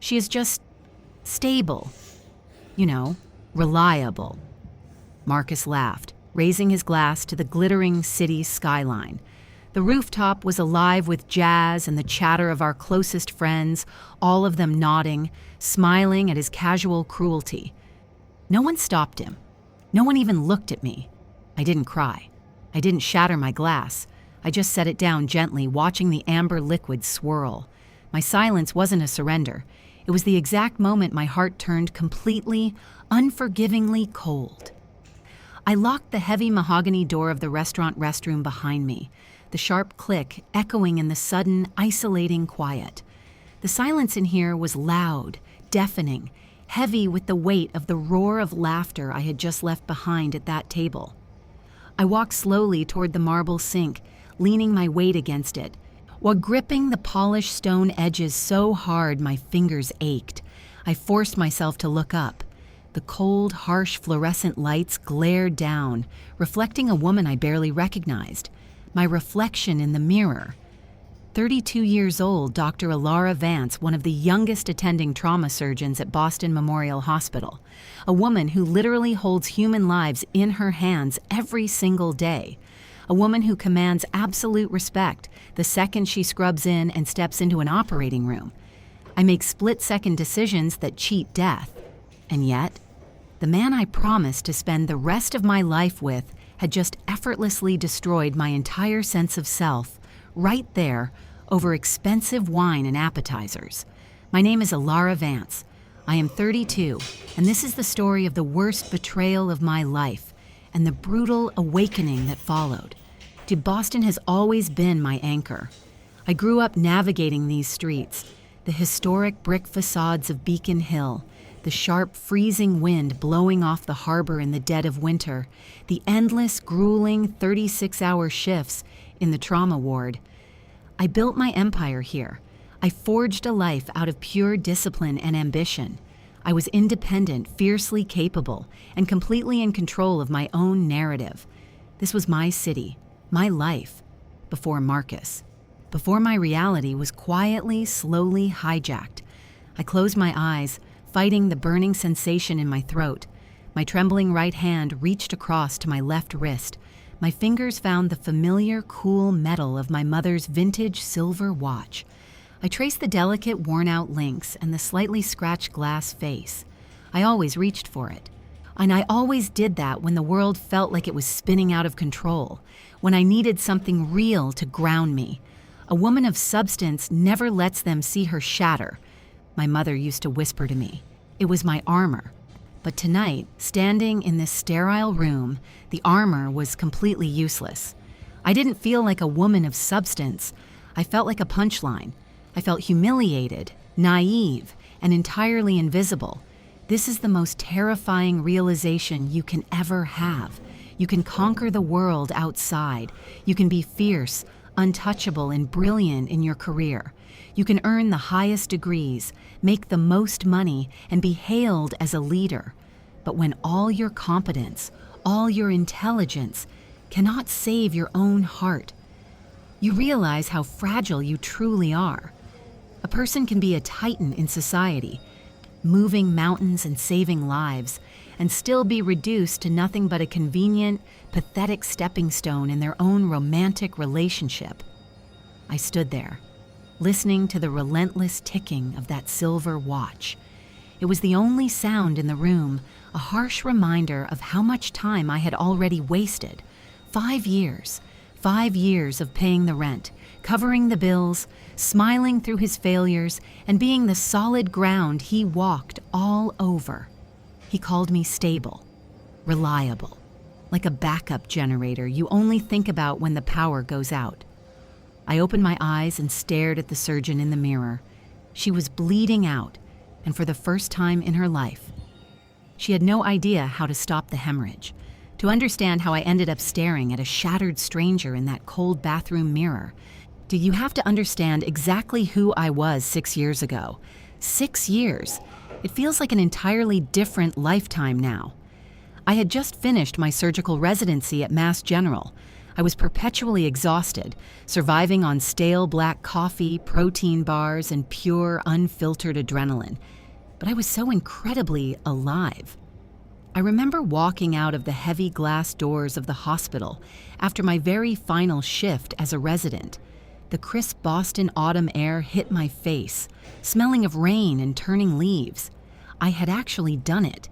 She is just stable, you know, reliable." Marcus laughed, raising his glass to the glittering city skyline. The rooftop was alive with jazz and the chatter of our closest friends, all of them nodding, smiling at his casual cruelty. No one stopped him. No one even looked at me. I didn't cry. I didn't shatter my glass. I just set it down gently, watching the amber liquid swirl. My silence wasn't a surrender. It was the exact moment my heart turned completely, unforgivingly cold. I locked the heavy mahogany door of the restaurant restroom behind me, the sharp click echoing in the sudden, isolating quiet. The silence in here was loud, deafening, heavy with the weight of the roar of laughter I had just left behind at that table. I walked slowly toward the marble sink, leaning my weight against it, while gripping the polished stone edges so hard my fingers ached. I forced myself to look up. The cold, harsh fluorescent lights glared down, reflecting a woman I barely recognized, my reflection in the mirror. 32 years old, Dr. Alara Vance, one of the youngest attending trauma surgeons at Boston Memorial Hospital, a woman who literally holds human lives in her hands every single day, a woman who commands absolute respect the second she scrubs in and steps into an operating room. I make split-second decisions that cheat death. And yet, the man I promised to spend the rest of my life with had just effortlessly destroyed my entire sense of self, right there, over expensive wine and appetizers. My name is Alara Vance. I am 32, and this is the story of the worst betrayal of my life and the brutal awakening that followed. Boston has always been my anchor. I grew up navigating these streets, the historic brick facades of Beacon Hill, the sharp, freezing wind blowing off the harbor in the dead of winter, the endless, grueling 36-hour shifts in the trauma ward. I built my empire here. I forged a life out of pure discipline and ambition. I was independent, fiercely capable, and completely in control of my own narrative. This was my city, my life, before Marcus. Before my reality was quietly, slowly hijacked. I closed my eyes, fighting the burning sensation in my throat. My trembling right hand reached across to my left wrist. My fingers found the familiar, cool metal of my mother's vintage silver watch. I traced the delicate, worn-out links and the slightly scratched glass face. I always reached for it. And I always did that when the world felt like it was spinning out of control, when I needed something real to ground me. A woman of substance never lets them see her shatter. My mother used to whisper to me. It was my armor. But tonight, standing in this sterile room, the armor was completely useless. I didn't feel like a woman of substance. I felt like a punchline. I felt humiliated, naive, and entirely invisible. This is the most terrifying realization you can ever have. You can conquer the world outside. You can be fierce, untouchable, and brilliant in your career. You can earn the highest degrees, make the most money, and be hailed as a leader. But when all your competence, all your intelligence cannot save your own heart, you realize how fragile you truly are. A person can be a titan in society, moving mountains and saving lives, and still be reduced to nothing but a convenient, pathetic stepping stone in their own romantic relationship. I stood there, listening to the relentless ticking of that silver watch. It was the only sound in the room, a harsh reminder of how much time I had already wasted. 5 years. 5 years of paying the rent, covering the bills, smiling through his failures, and being the solid ground he walked all over. He called me stable, reliable, like a backup generator you only think about when the power goes out. I opened my eyes and stared at the surgeon in the mirror. She was bleeding out, and for the first time in her life, she had no idea how to stop the hemorrhage. To understand how I ended up staring at a shattered stranger in that cold bathroom mirror, do you have to understand exactly who I was 6 years ago? 6 years. It feels like an entirely different lifetime now. I had just finished my surgical residency at Mass General. I was perpetually exhausted, surviving on stale black coffee, protein bars, and pure, unfiltered adrenaline. But I was so incredibly alive. I remember walking out of the heavy glass doors of the hospital after my very final shift as a resident. The crisp Boston autumn air hit my face, smelling of rain and turning leaves. I had actually done it.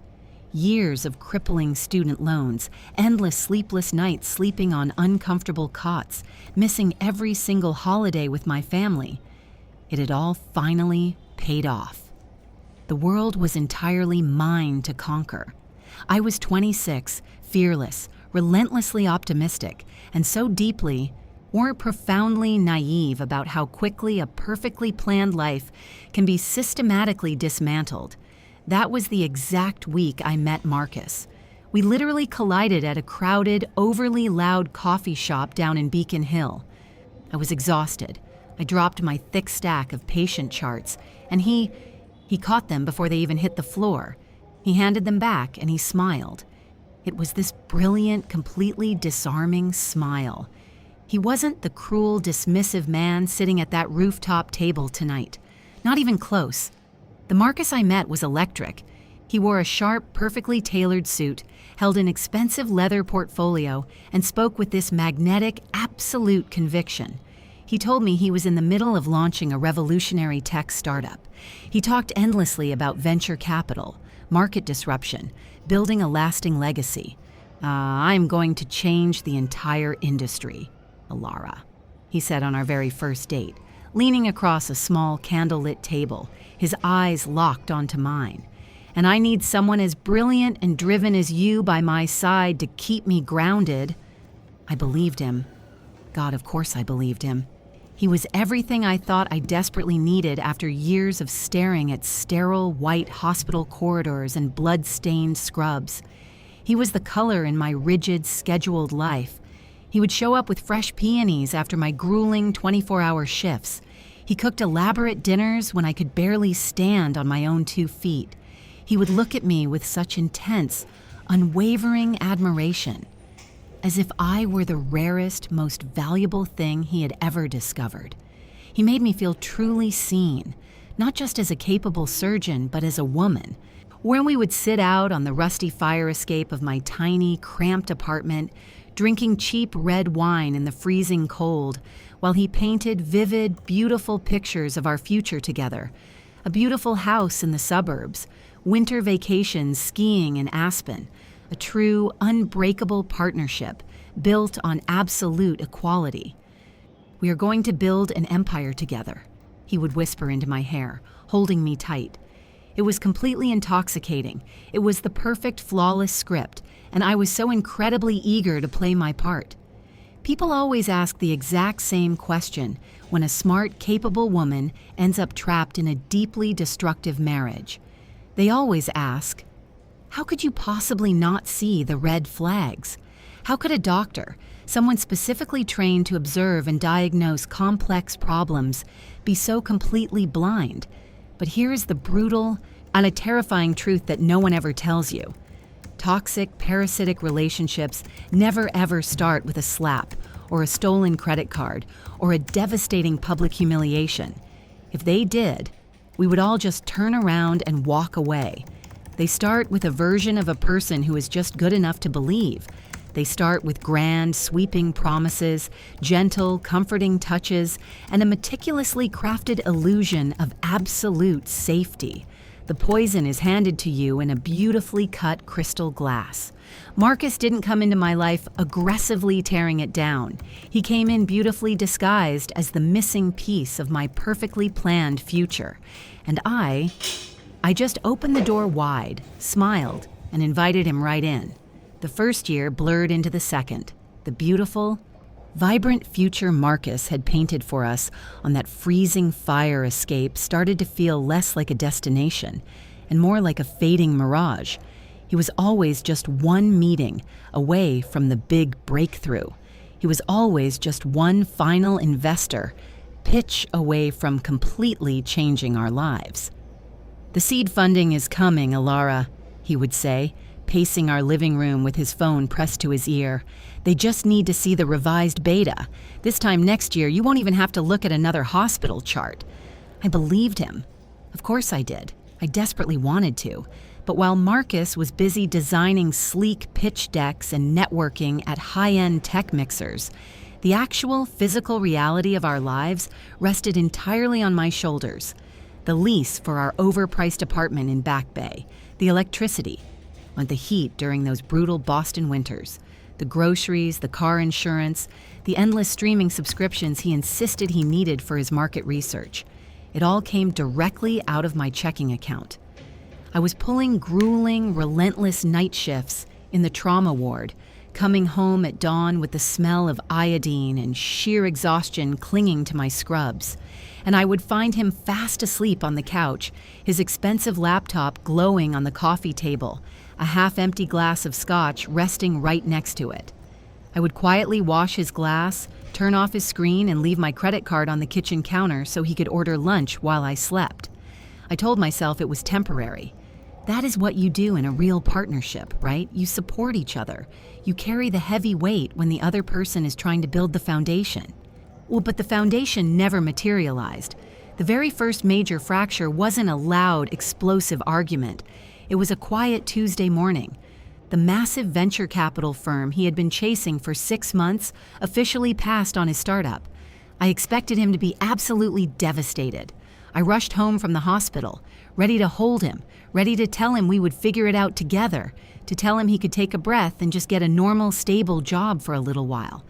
Years of crippling student loans, endless sleepless nights sleeping on uncomfortable cots, missing every single holiday with my family. It had all finally paid off. The world was entirely mine to conquer. I was 26, fearless, relentlessly optimistic, and so deeply, or profoundly naive about how quickly a perfectly planned life can be systematically dismantled. That was the exact week I met Marcus. We literally collided at a crowded, overly loud coffee shop down in Beacon Hill. I was exhausted. I dropped my thick stack of patient charts, and he caught them before they even hit the floor. He handed them back, and he smiled. It was this brilliant, completely disarming smile. He wasn't the cruel, dismissive man sitting at that rooftop table tonight. Not even close. The Marcus I met was electric. He wore a sharp, perfectly tailored suit, held an expensive leather portfolio, and spoke with this magnetic, absolute conviction. He told me he was in the middle of launching a revolutionary tech startup. He talked endlessly about venture capital, market disruption, building a lasting legacy. I'm going to change the entire industry, Alara, he said on our very first date, leaning across a small candlelit table, his eyes locked onto mine. And I need someone as brilliant and driven as you by my side to keep me grounded. I believed him. God, of course I believed him. He was everything I thought I desperately needed after years of staring at sterile white hospital corridors and blood-stained scrubs. He was the color in my rigid, scheduled life. He would show up with fresh peonies after my grueling 24-hour shifts. He cooked elaborate dinners when I could barely stand on my own 2 feet. He would look at me with such intense, unwavering admiration, as if I were the rarest, most valuable thing he had ever discovered. He made me feel truly seen, not just as a capable surgeon, but as a woman. When we would sit out on the rusty fire escape of my tiny, cramped apartment, drinking cheap red wine in the freezing cold, while he painted vivid, beautiful pictures of our future together. A beautiful house in the suburbs, winter vacations skiing in Aspen, a true, unbreakable partnership built on absolute equality. We are going to build an empire together, he would whisper into my hair, holding me tight. It was completely intoxicating. It was the perfect, flawless script, and I was so incredibly eager to play my part. People always ask the exact same question when a smart, capable woman ends up trapped in a deeply destructive marriage. They always ask, how could you possibly not see the red flags? How could a doctor, someone specifically trained to observe and diagnose complex problems, be so completely blind? But here is the brutal and a terrifying truth that no one ever tells you. Toxic, parasitic relationships never ever start with a slap or a stolen credit card or a devastating public humiliation. If they did, we would all just turn around and walk away. They start with a version of a person who is just good enough to believe. They start with grand, sweeping promises, gentle, comforting touches, and a meticulously crafted illusion of absolute safety. The poison is handed to you in a beautifully cut crystal glass. Marcus didn't come into my life aggressively tearing it down. He came in beautifully disguised as the missing piece of my perfectly planned future. And I just opened the door wide, smiled, and invited him right in. The first year blurred into the second. The beautiful, vibrant future Marcus had painted for us on that freezing fire escape started to feel less like a destination and more like a fading mirage. He was always just one meeting away from the big breakthrough. He was always just one final investor pitch away from completely changing our lives. The seed funding is coming, Alara, he would say, pacing our living room with his phone pressed to his ear. "They just need to see the revised beta. This time next year, you won't even have to look at another hospital chart." I believed him. Of course I did. I desperately wanted to. But while Marcus was busy designing sleek pitch decks and networking at high-end tech mixers, the actual physical reality of our lives rested entirely on my shoulders. The lease for our overpriced apartment in Back Bay, the electricity, and the heat during those brutal Boston winters, the groceries, the car insurance, the endless streaming subscriptions he insisted he needed for his market research. It all came directly out of my checking account. I was pulling grueling, relentless night shifts in the trauma ward, coming home at dawn with the smell of iodine and sheer exhaustion clinging to my scrubs. And I would find him fast asleep on the couch, his expensive laptop glowing on the coffee table, a half-empty glass of scotch resting right next to it. I would quietly wash his glass, turn off his screen, and leave my credit card on the kitchen counter so he could order lunch while I slept. I told myself it was temporary. That is what you do in a real partnership, right? You support each other. You carry the heavy weight when the other person is trying to build the foundation. Well, but the foundation never materialized. The very first major fracture wasn't a loud, explosive argument. It was a quiet Tuesday morning. The massive venture capital firm he had been chasing for 6 months officially passed on his startup. I expected him to be absolutely devastated. I rushed home from the hospital, ready to hold him, ready to tell him we would figure it out together, to tell him he could take a breath and just get a normal, stable job for a little while.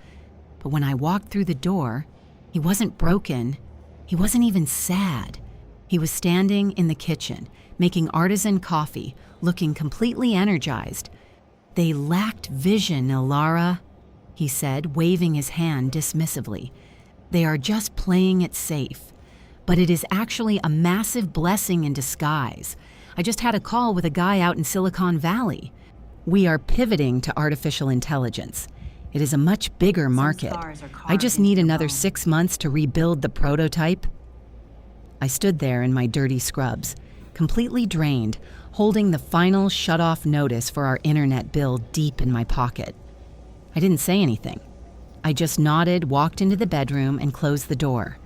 But when I walked through the door, he wasn't broken. He wasn't even sad. He was standing in the kitchen, making artisan coffee, looking completely energized. "They lacked vision, Ilara," he said, waving his hand dismissively. "They are just playing it safe. But it is actually a massive blessing in disguise. I just had a call with a guy out in Silicon Valley. We are pivoting to artificial intelligence. It is a much bigger market. I just need another 6 months to rebuild the prototype." I stood there in my dirty scrubs, completely drained, holding the final shut-off notice for our internet bill deep in my pocket. I didn't say anything. I just nodded, walked into the bedroom, and closed the door.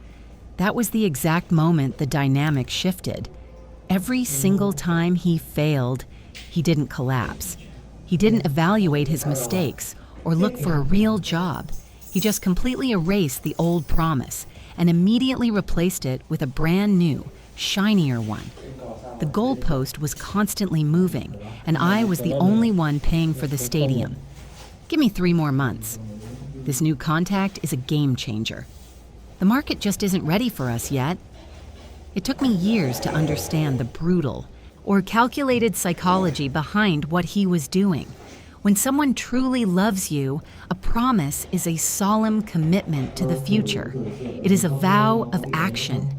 That was the exact moment the dynamic shifted. Every single time he failed, he didn't collapse. He didn't evaluate his mistakes or look for a real job. He just completely erased the old promise and immediately replaced it with a brand new, shinier one. The goalpost was constantly moving, and I was the only one paying for the stadium. Give me 3 more months. This new contact is a game changer. The market just isn't ready for us yet. It took me years to understand the brutal or calculated psychology behind what he was doing. When someone truly loves you, a promise is a solemn commitment to the future. It is a vow of action.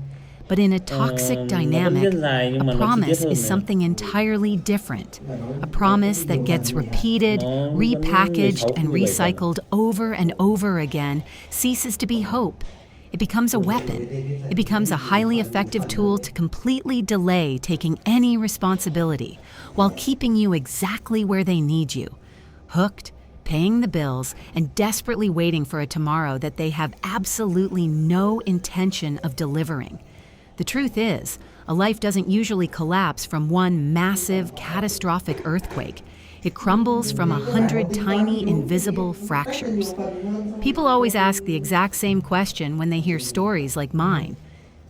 But in a toxic dynamic, a promise is something entirely different. A promise that gets repeated, repackaged, and recycled over and over again ceases to be hope. It becomes a weapon. It becomes a highly effective tool to completely delay taking any responsibility while keeping you exactly where they need you, hooked, paying the bills, and desperately waiting for a tomorrow that they have absolutely no intention of delivering. The truth is, a life doesn't usually collapse from one massive, catastrophic earthquake. It crumbles from 100 tiny, invisible fractures. People always ask the exact same question when they hear stories like mine.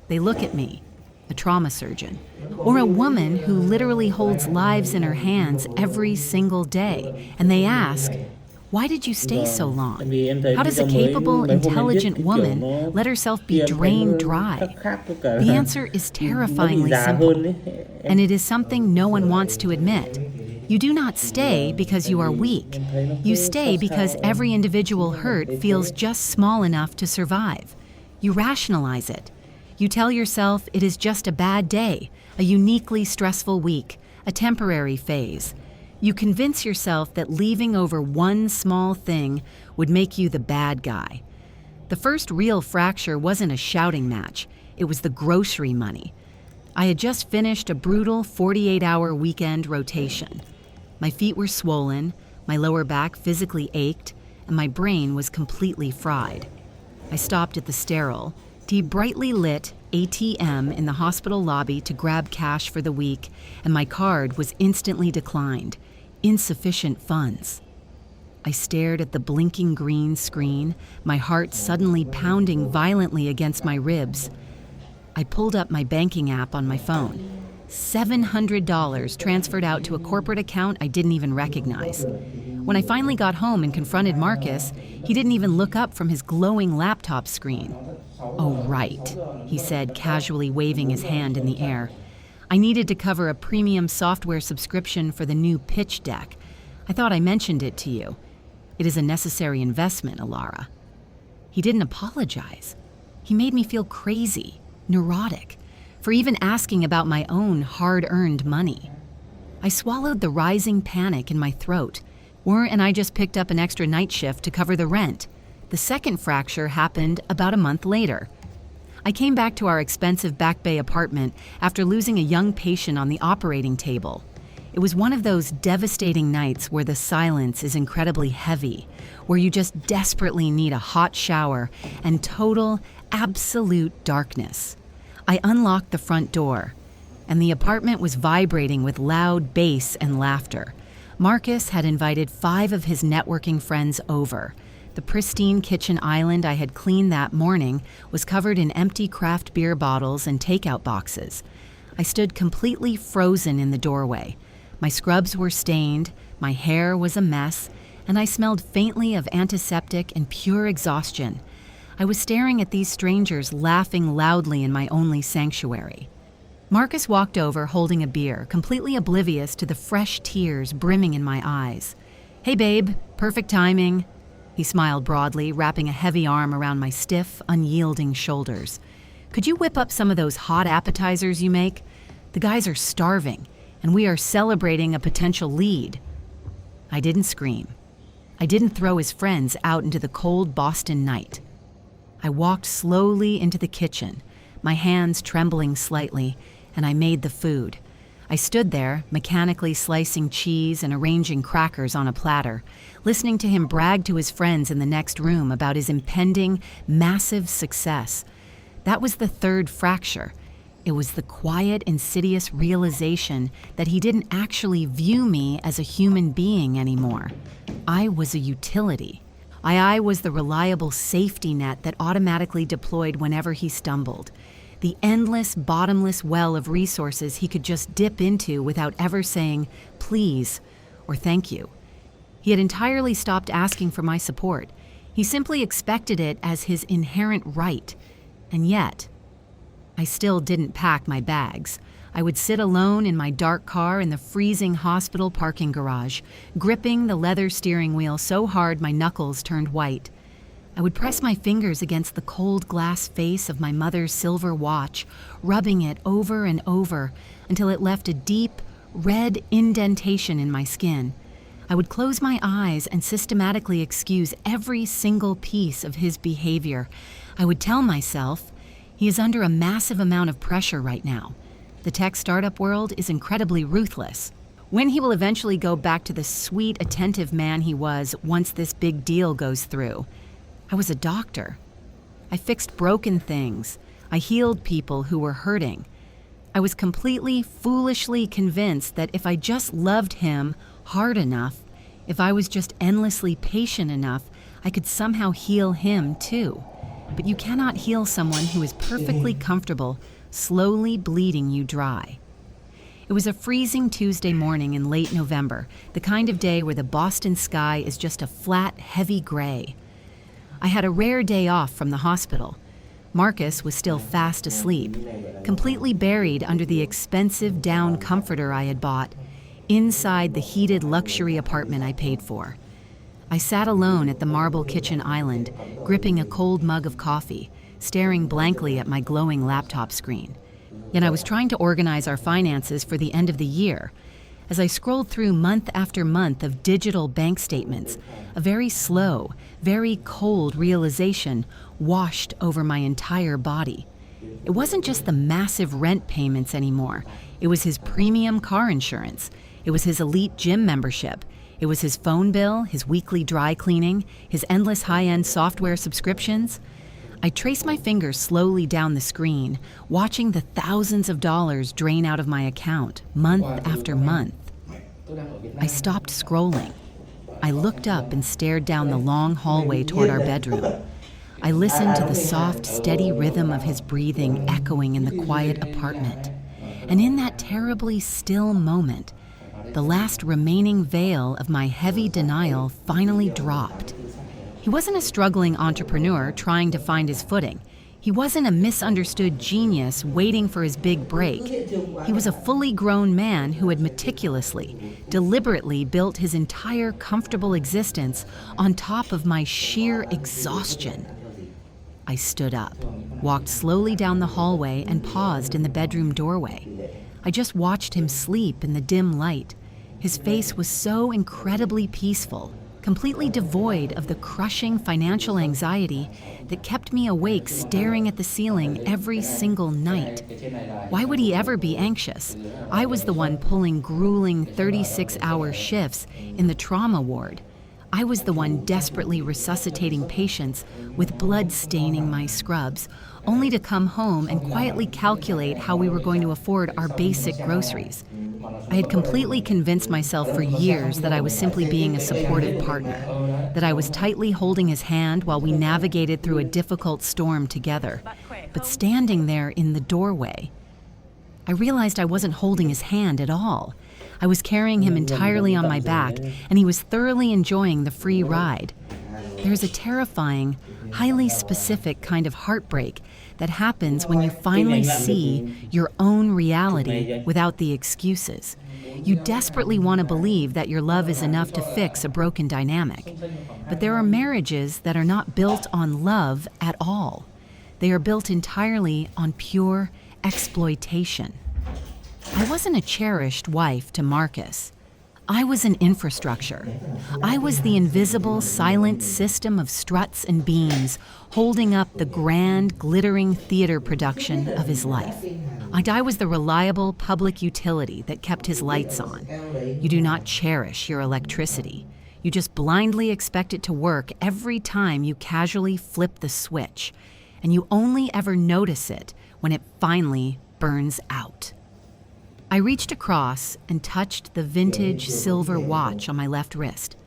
They look at me, a trauma surgeon, or a woman who literally holds lives in her hands every single day, and they ask, "Why did you stay so long? How does a capable, intelligent woman let herself be drained dry?" The answer is terrifyingly simple, and it is something no one wants to admit. You do not stay because you are weak. You stay because every individual hurt feels just small enough to survive. You rationalize it. You tell yourself it is just a bad day, a uniquely stressful week, a temporary phase. You convince yourself that leaving over one small thing would make you the bad guy. The first real fracture wasn't a shouting match. It was the grocery money. I had just finished a brutal 48-hour weekend rotation. My feet were swollen, my lower back physically ached, and my brain was completely fried. I stopped at the sterile, brightly lit ATM in the hospital lobby to grab cash for the week, and my card was instantly declined. Insufficient funds. I stared at the blinking green screen, my heart suddenly pounding violently against my ribs. I pulled up my banking app on my phone. $700 transferred out to a corporate account I didn't even recognize. When I finally got home and confronted Marcus, he didn't even look up from his glowing laptop screen. "Oh, right," he said, casually waving his hand in the air. "I needed to cover a premium software subscription for the new pitch deck. I thought I mentioned it to you. It is a necessary investment, Alara." He didn't apologize. He made me feel crazy, neurotic, for even asking about my own hard-earned money. I swallowed the rising panic in my throat. And I just picked up an extra night shift to cover the rent. The second fracture happened about a month later. I came back to our expensive Back Bay apartment after losing a young patient on the operating table. It was one of those devastating nights where the silence is incredibly heavy, where you just desperately need a hot shower and total, absolute darkness. I unlocked the front door, and the apartment was vibrating with loud bass and laughter. Marcus had invited 5 of his networking friends over. The pristine kitchen island I had cleaned that morning was covered in empty craft beer bottles and takeout boxes. I stood completely frozen in the doorway. My scrubs were stained, my hair was a mess, and I smelled faintly of antiseptic and pure exhaustion. I was staring at these strangers laughing loudly in my only sanctuary. Marcus walked over holding a beer, completely oblivious to the fresh tears brimming in my eyes. "Hey babe, perfect timing." He smiled broadly, wrapping a heavy arm around my stiff, unyielding shoulders. "Could you whip up some of those hot appetizers you make? The guys are starving, and we are celebrating a potential lead." I didn't scream. I didn't throw his friends out into the cold Boston night. I walked slowly into the kitchen, my hands trembling slightly, and I made the food. I stood there, mechanically slicing cheese and arranging crackers on a platter, listening to him brag to his friends in the next room about his impending, massive success. That was the third fracture. It was the quiet, insidious realization that he didn't actually view me as a human being anymore. I was a utility. I was the reliable safety net that automatically deployed whenever he stumbled. The endless, bottomless well of resources he could just dip into without ever saying, please, or thank you. He had entirely stopped asking for my support. He simply expected it as his inherent right. And yet, I still didn't pack my bags. I would sit alone in my dark car in the freezing hospital parking garage, gripping the leather steering wheel so hard my knuckles turned white. I would press my fingers against the cold glass face of my mother's silver watch, rubbing it over and over until it left a deep, red indentation in my skin. I would close my eyes and systematically excuse every single piece of his behavior. I would tell myself, he is under a massive amount of pressure right now. The tech startup world is incredibly ruthless. When he will eventually go back to the sweet, attentive man he was once this big deal goes through. I was a doctor. I fixed broken things. I healed people who were hurting. I was completely, foolishly convinced that if I just loved him hard enough, if I was just endlessly patient enough, I could somehow heal him too. But you cannot heal someone who is perfectly comfortable, slowly bleeding you dry. It was a freezing Tuesday morning in late November, the kind of day where the Boston sky is just a flat, heavy gray. I had a rare day off from the hospital. Marcus was still fast asleep, completely buried under the expensive down comforter I had bought, inside the heated luxury apartment I paid for. I sat alone at the marble kitchen island, gripping a cold mug of coffee, staring blankly at my glowing laptop screen. Yet I was trying to organize our finances for the end of the year. As I scrolled through month after month of digital bank statements, a very slow, very cold realization washed over my entire body. It wasn't just the massive rent payments anymore. It was his premium car insurance. It was his elite gym membership. It was his phone bill, his weekly dry cleaning, his endless high-end software subscriptions. I traced my fingers slowly down the screen, watching the thousands of dollars drain out of my account, month after month. I stopped scrolling. I looked up and stared down the long hallway toward our bedroom. I listened to the soft, steady rhythm of his breathing echoing in the quiet apartment. And in that terribly still moment, the last remaining veil of my heavy denial finally dropped. He wasn't a struggling entrepreneur trying to find his footing. He wasn't a misunderstood genius waiting for his big break. He was a fully grown man who had meticulously, deliberately built his entire comfortable existence on top of my sheer exhaustion. I stood up, walked slowly down the hallway, and paused in the bedroom doorway. I just watched him sleep in the dim light. His face was so incredibly peaceful, completely devoid of the crushing financial anxiety that kept me awake staring at the ceiling every single night. Why would he ever be anxious? I was the one pulling grueling 36-hour shifts in the trauma ward. I was the one desperately resuscitating patients with blood staining my scrubs, only to come home and quietly calculate how we were going to afford our basic groceries. I had completely convinced myself for years that I was simply being a supportive partner, that I was tightly holding his hand while we navigated through a difficult storm together. But standing there in the doorway, I realized I wasn't holding his hand at all. I was carrying him entirely on my back, and he was thoroughly enjoying the free ride. There's a terrifying, highly specific kind of heartbreak that happens when you finally see your own reality without the excuses. You desperately want to believe that your love is enough to fix a broken dynamic. But there are marriages that are not built on love at all. They are built entirely on pure exploitation. I wasn't a cherished wife to Marcus. I was an infrastructure. I was the invisible, silent system of struts and beams holding up the grand, glittering theater production of his life. I was the reliable public utility that kept his lights on. You do not cherish your electricity. You just blindly expect it to work every time you casually flip the switch, and you only ever notice it when it finally burns out. I reached across and touched the vintage silver watch on my left wrist.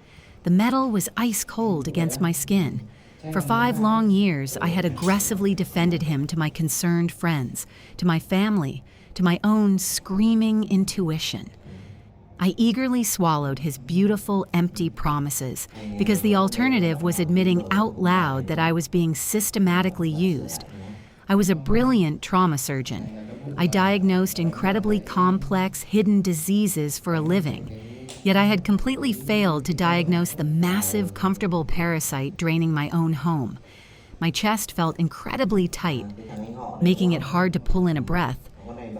The metal was ice cold against my skin. For 5 long years, I had aggressively defended him to my concerned friends, to my family, to my own screaming intuition. I eagerly swallowed his beautiful, empty promises because the alternative was admitting out loud that I was being systematically used. I was a brilliant trauma surgeon. I diagnosed incredibly complex, hidden diseases for a living, yet I had completely failed to diagnose the massive, comfortable parasite draining my own home. My chest felt incredibly tight, making it hard to pull in a breath,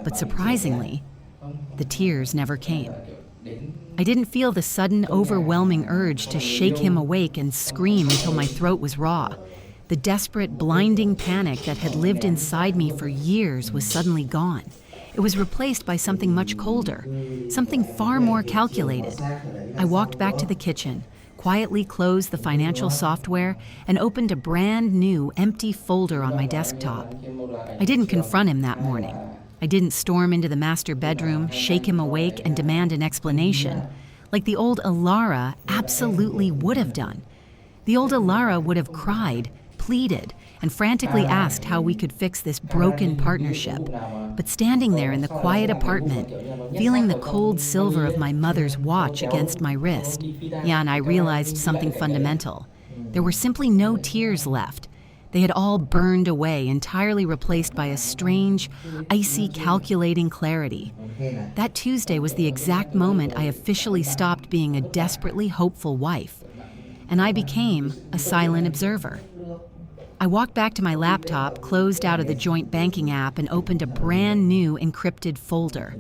but surprisingly, the tears never came. I didn't feel the sudden, overwhelming urge to shake him awake and scream until my throat was raw. The desperate, blinding panic that had lived inside me for years was suddenly gone. It was replaced by something much colder, something far more calculated. I walked back to the kitchen, quietly closed the financial software, and opened a brand new, empty folder on my desktop. I didn't confront him that morning. I didn't storm into the master bedroom, shake him awake, and demand an explanation, like the old Alara absolutely would have done. The old Alara would have cried, pleaded, and frantically asked how we could fix this broken partnership. But standing there in the quiet apartment, feeling the cold silver of my mother's watch against my wrist, and I realized something fundamental. There were simply no tears left. They had all burned away, entirely replaced by a strange, icy, calculating clarity. That Tuesday was the exact moment I officially stopped being a desperately hopeful wife, and I became a silent observer. I walked back to my laptop, closed out of the joint banking app, and opened a brand new encrypted folder.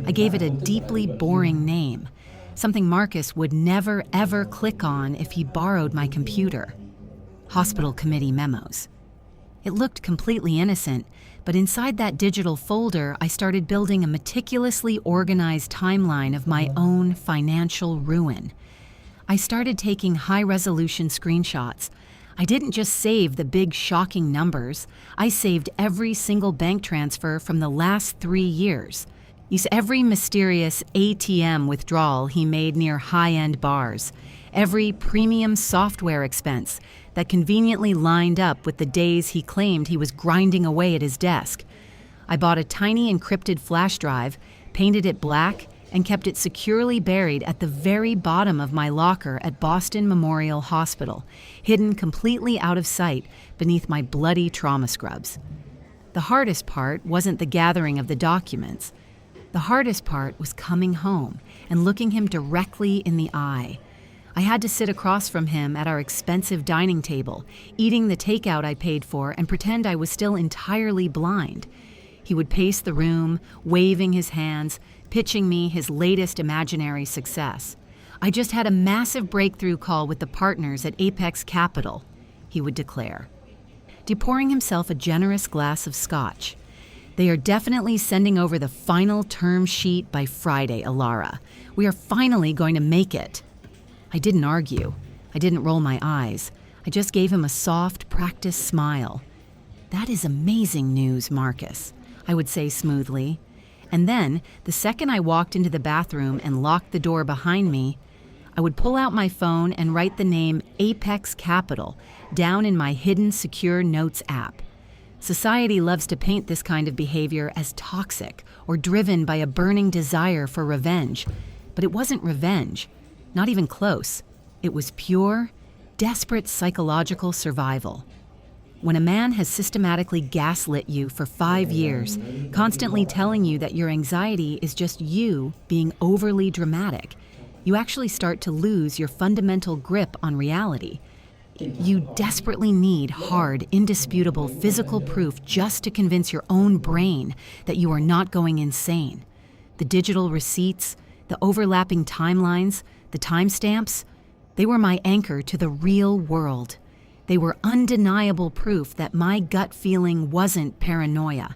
I gave it a deeply boring name, something Marcus would never, ever click on if he borrowed my computer. Hospital committee memos. It looked completely innocent, But inside that digital folder, I started building a meticulously organized timeline of my own financial ruin. I started taking high-resolution screenshots. I didn't just save the big, shocking numbers. I saved every single bank transfer from the last 3 years. Every mysterious ATM withdrawal he made near high-end bars. Every premium software expense that conveniently lined up with the days he claimed he was grinding away at his desk. I bought a tiny encrypted flash drive, painted it black, and kept it securely buried at the very bottom of my locker at Boston Memorial Hospital, hidden completely out of sight beneath my bloody trauma scrubs. The hardest part wasn't the gathering of the documents. The hardest part was coming home and looking him directly in the eye. I had to sit across from him at our expensive dining table, eating the takeout I paid for, and pretend I was still entirely blind. He would pace the room, waving his hands, pitching me his latest imaginary success. I just had a massive breakthrough call with the partners at Apex Capital, he would declare, depouring himself a generous glass of scotch. They are definitely sending over the final term sheet by Friday, Alara. We are finally going to make it. I didn't argue. I didn't roll my eyes. I just gave him a soft, practiced smile. That is amazing news, Marcus, I would say smoothly. And then, the second I walked into the bathroom and locked the door behind me, I would pull out my phone and write the name Apex Capital down in my hidden secure notes app. Society loves to paint this kind of behavior as toxic or driven by a burning desire for revenge. But it wasn't revenge, not even close. It was pure, desperate psychological survival. When a man has systematically gaslit you for 5 years, constantly telling you that your anxiety is just you being overly dramatic, you actually start to lose your fundamental grip on reality. You desperately need hard, indisputable physical proof just to convince your own brain that you are not going insane. The digital receipts, the overlapping timelines, the timestamps, they were my anchor to the real world. They were undeniable proof that my gut feeling wasn't paranoia.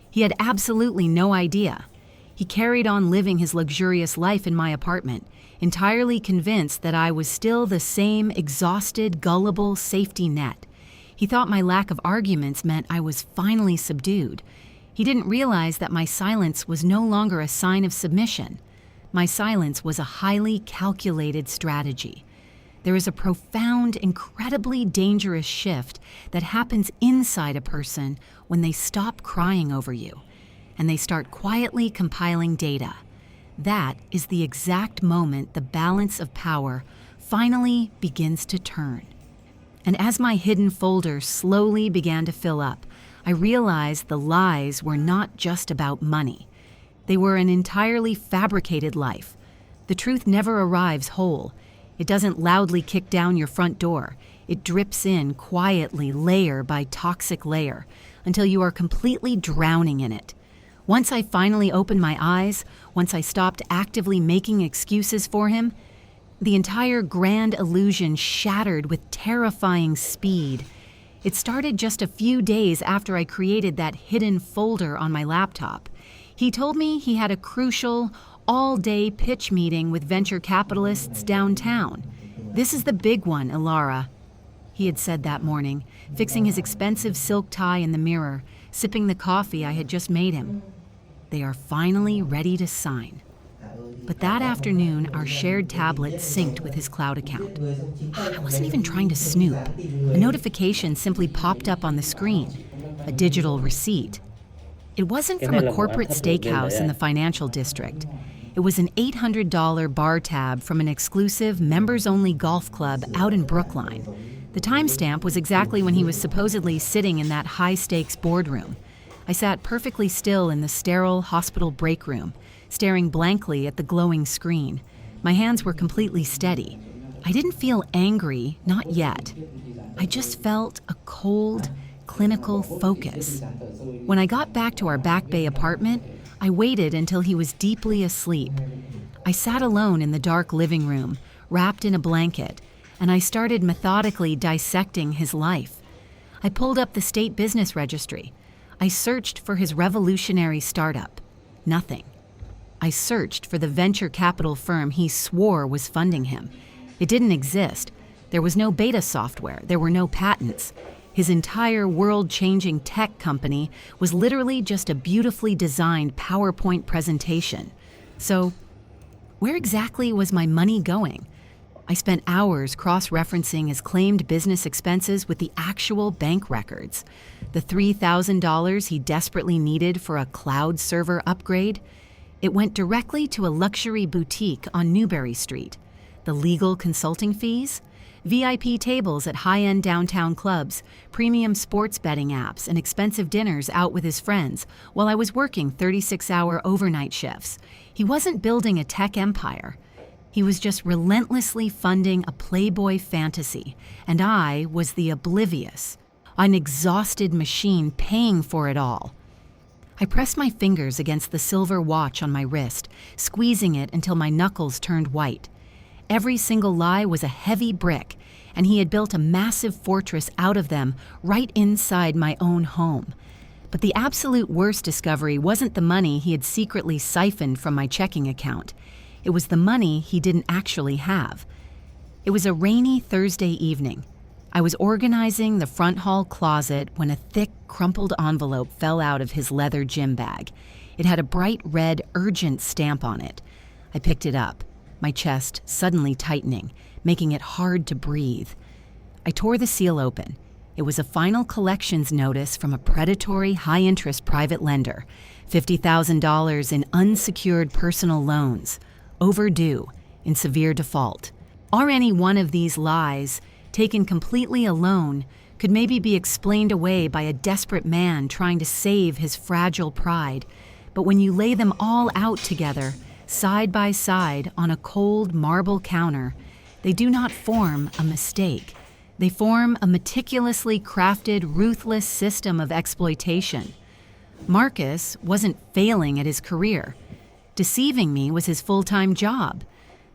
He had absolutely no idea. He carried on living his luxurious life in my apartment, entirely convinced that I was still the same exhausted, gullible safety net. He thought my lack of arguments meant I was finally subdued. He didn't realize that my silence was no longer a sign of submission. My silence was a highly calculated strategy. There is a profound, incredibly dangerous shift that happens inside a person when they stop crying over you and they start quietly compiling data. That is the exact moment the balance of power finally begins to turn. And as my hidden folder slowly began to fill up, I realized the lies were not just about money. They were an entirely fabricated life. The truth never arrives whole. It doesn't loudly kick down your front door. It drips in quietly, layer by toxic layer, until you are completely drowning in it. Once I finally opened my eyes, once I stopped actively making excuses for him, the entire grand illusion shattered with terrifying speed. It started just a few days after I created that hidden folder on my laptop. He told me he had a crucial, all-day pitch meeting with venture capitalists downtown. This is the big one, Ilara, he had said that morning, fixing his expensive silk tie in the mirror, sipping the coffee I had just made him. They are finally ready to sign. But that afternoon, our shared tablet synced with his cloud account. I wasn't even trying to snoop. A notification simply popped up on the screen, a digital receipt. It wasn't from a corporate steakhouse in the financial district. It was an $800 bar tab from an exclusive members-only golf club out in Brookline. The timestamp was exactly when he was supposedly sitting in that high-stakes boardroom. I sat perfectly still in the sterile hospital break room, staring blankly at the glowing screen. My hands were completely steady. I didn't feel angry, not yet. I just felt a cold, clinical focus. When I got back to our Back Bay apartment, I waited until he was deeply asleep. I sat alone in the dark living room, wrapped in a blanket, and I started methodically dissecting his life. I pulled up the state business registry. I searched for his revolutionary startup. Nothing. I searched for the venture capital firm he swore was funding him. It didn't exist. There was no beta software. There were no patents. His entire world-changing tech company was literally just a beautifully designed PowerPoint presentation. So, where exactly was my money going? I spent hours cross-referencing his claimed business expenses with the actual bank records. The $3,000 he desperately needed for a cloud server upgrade, it went directly to a luxury boutique on Newbury Street. The legal consulting fees? VIP tables at high-end downtown clubs, premium sports betting apps, and expensive dinners out with his friends while I was working 36-hour overnight shifts. He wasn't building a tech empire. He was just relentlessly funding a Playboy fantasy, and I was the oblivious, an exhausted machine paying for it all. I pressed my fingers against the silver watch on my wrist, squeezing it until my knuckles turned white. Every single lie was a heavy brick, and he had built a massive fortress out of them right inside my own home. But the absolute worst discovery wasn't the money he had secretly siphoned from my checking account. It was the money he didn't actually have. It was a rainy Thursday evening. I was organizing the front hall closet when a thick, crumpled envelope fell out of his leather gym bag. It had a bright red urgent stamp on it. I picked it up, my chest suddenly tightening, making it hard to breathe. I tore the seal open. It was a final collections notice from a predatory, high-interest private lender, $50,000 in unsecured personal loans, overdue, in severe default. Or any one of these lies, taken completely alone, could maybe be explained away by a desperate man trying to save his fragile pride. But when you lay them all out together, side by side on a cold marble counter, they do not form a mistake. They form a meticulously crafted, ruthless system of exploitation. Marcus wasn't failing at his career. Deceiving me was his full-time job.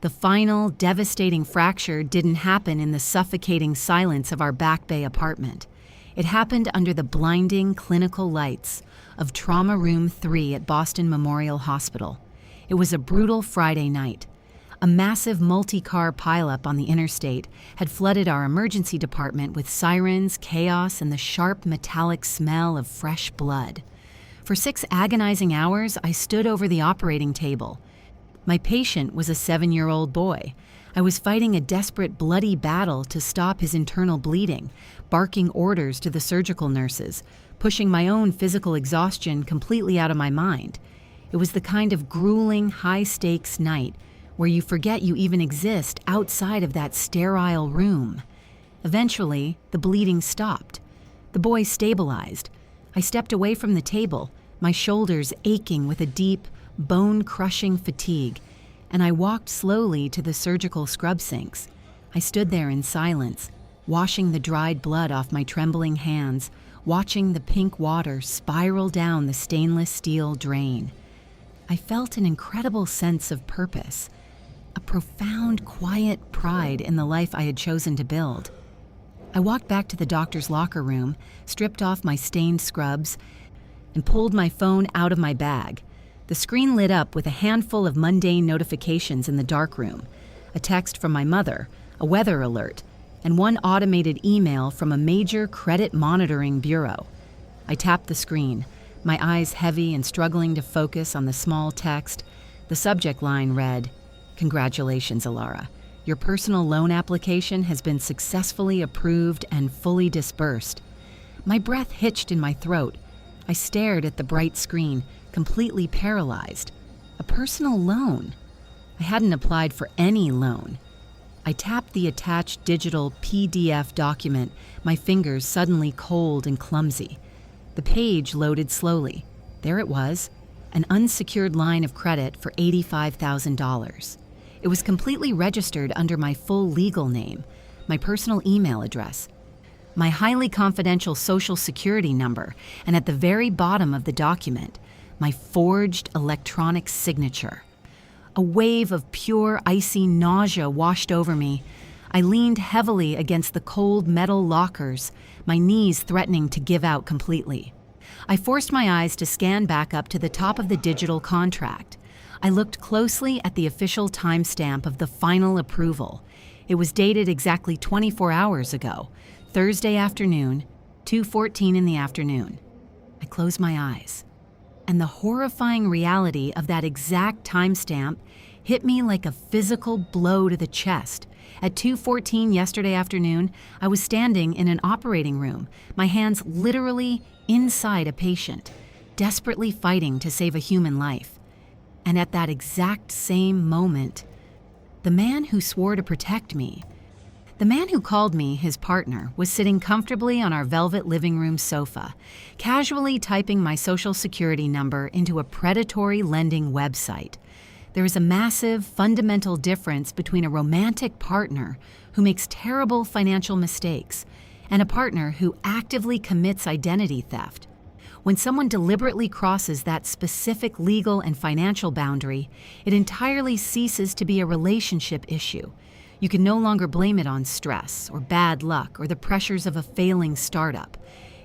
The final, devastating fracture didn't happen in the suffocating silence of our Back Bay apartment. It happened under the blinding clinical lights of Trauma Room 3 at Boston Memorial Hospital. It was a brutal Friday night. A massive multi-car pileup on the interstate had flooded our emergency department with sirens, chaos, and the sharp metallic smell of fresh blood. For 6 agonizing hours, I stood over the operating table. My patient was a 7-year-old boy. I was fighting a desperate, bloody battle to stop his internal bleeding, barking orders to the surgical nurses, pushing my own physical exhaustion completely out of my mind. It was the kind of grueling, high-stakes night where you forget you even exist outside of that sterile room. Eventually, the bleeding stopped. The boy stabilized. I stepped away from the table, my shoulders aching with a deep, bone-crushing fatigue, and I walked slowly to the surgical scrub sinks. I stood there in silence, washing the dried blood off my trembling hands, watching the pink water spiral down the stainless steel drain. I felt an incredible sense of purpose, a profound, quiet pride in the life I had chosen to build. I walked back to the doctor's locker room, stripped off my stained scrubs, and pulled my phone out of my bag. The screen lit up with a handful of mundane notifications in the darkroom, a text from my mother, a weather alert, and one automated email from a major credit monitoring bureau. I tapped the screen, my eyes heavy and struggling to focus on the small text. The subject line read, "Congratulations, Alara. Your personal loan application has been successfully approved and fully disbursed." My breath hitched in my throat. I stared at the bright screen, completely paralyzed. A personal loan. I hadn't applied for any loan. I tapped the attached digital PDF document, my fingers suddenly cold and clumsy. The page loaded slowly. There it was, an unsecured line of credit for $85,000. It was completely registered under my full legal name, my personal email address, my highly confidential social security number, and at the very bottom of the document, my forged electronic signature. A wave of pure, icy nausea washed over me. I leaned heavily against the cold metal lockers, my knees threatening to give out completely. I forced my eyes to scan back up to the top of the digital contract. I looked closely at the official timestamp of the final approval. It was dated exactly 24 hours ago, Thursday afternoon, 2:14 in the afternoon. I closed my eyes, and the horrifying reality of that exact timestamp hit me like a physical blow to the chest. At 2:14 yesterday afternoon, I was standing in an operating room, my hands literally inside a patient, desperately fighting to save a human life. And at that exact same moment, the man who swore to protect me, the man who called me his partner, was sitting comfortably on our velvet living room sofa, casually typing my social security number into a predatory lending website. There is a massive, fundamental difference between a romantic partner who makes terrible financial mistakes and a partner who actively commits identity theft. When someone deliberately crosses that specific legal and financial boundary, it entirely ceases to be a relationship issue. You can no longer blame it on stress or bad luck or the pressures of a failing startup.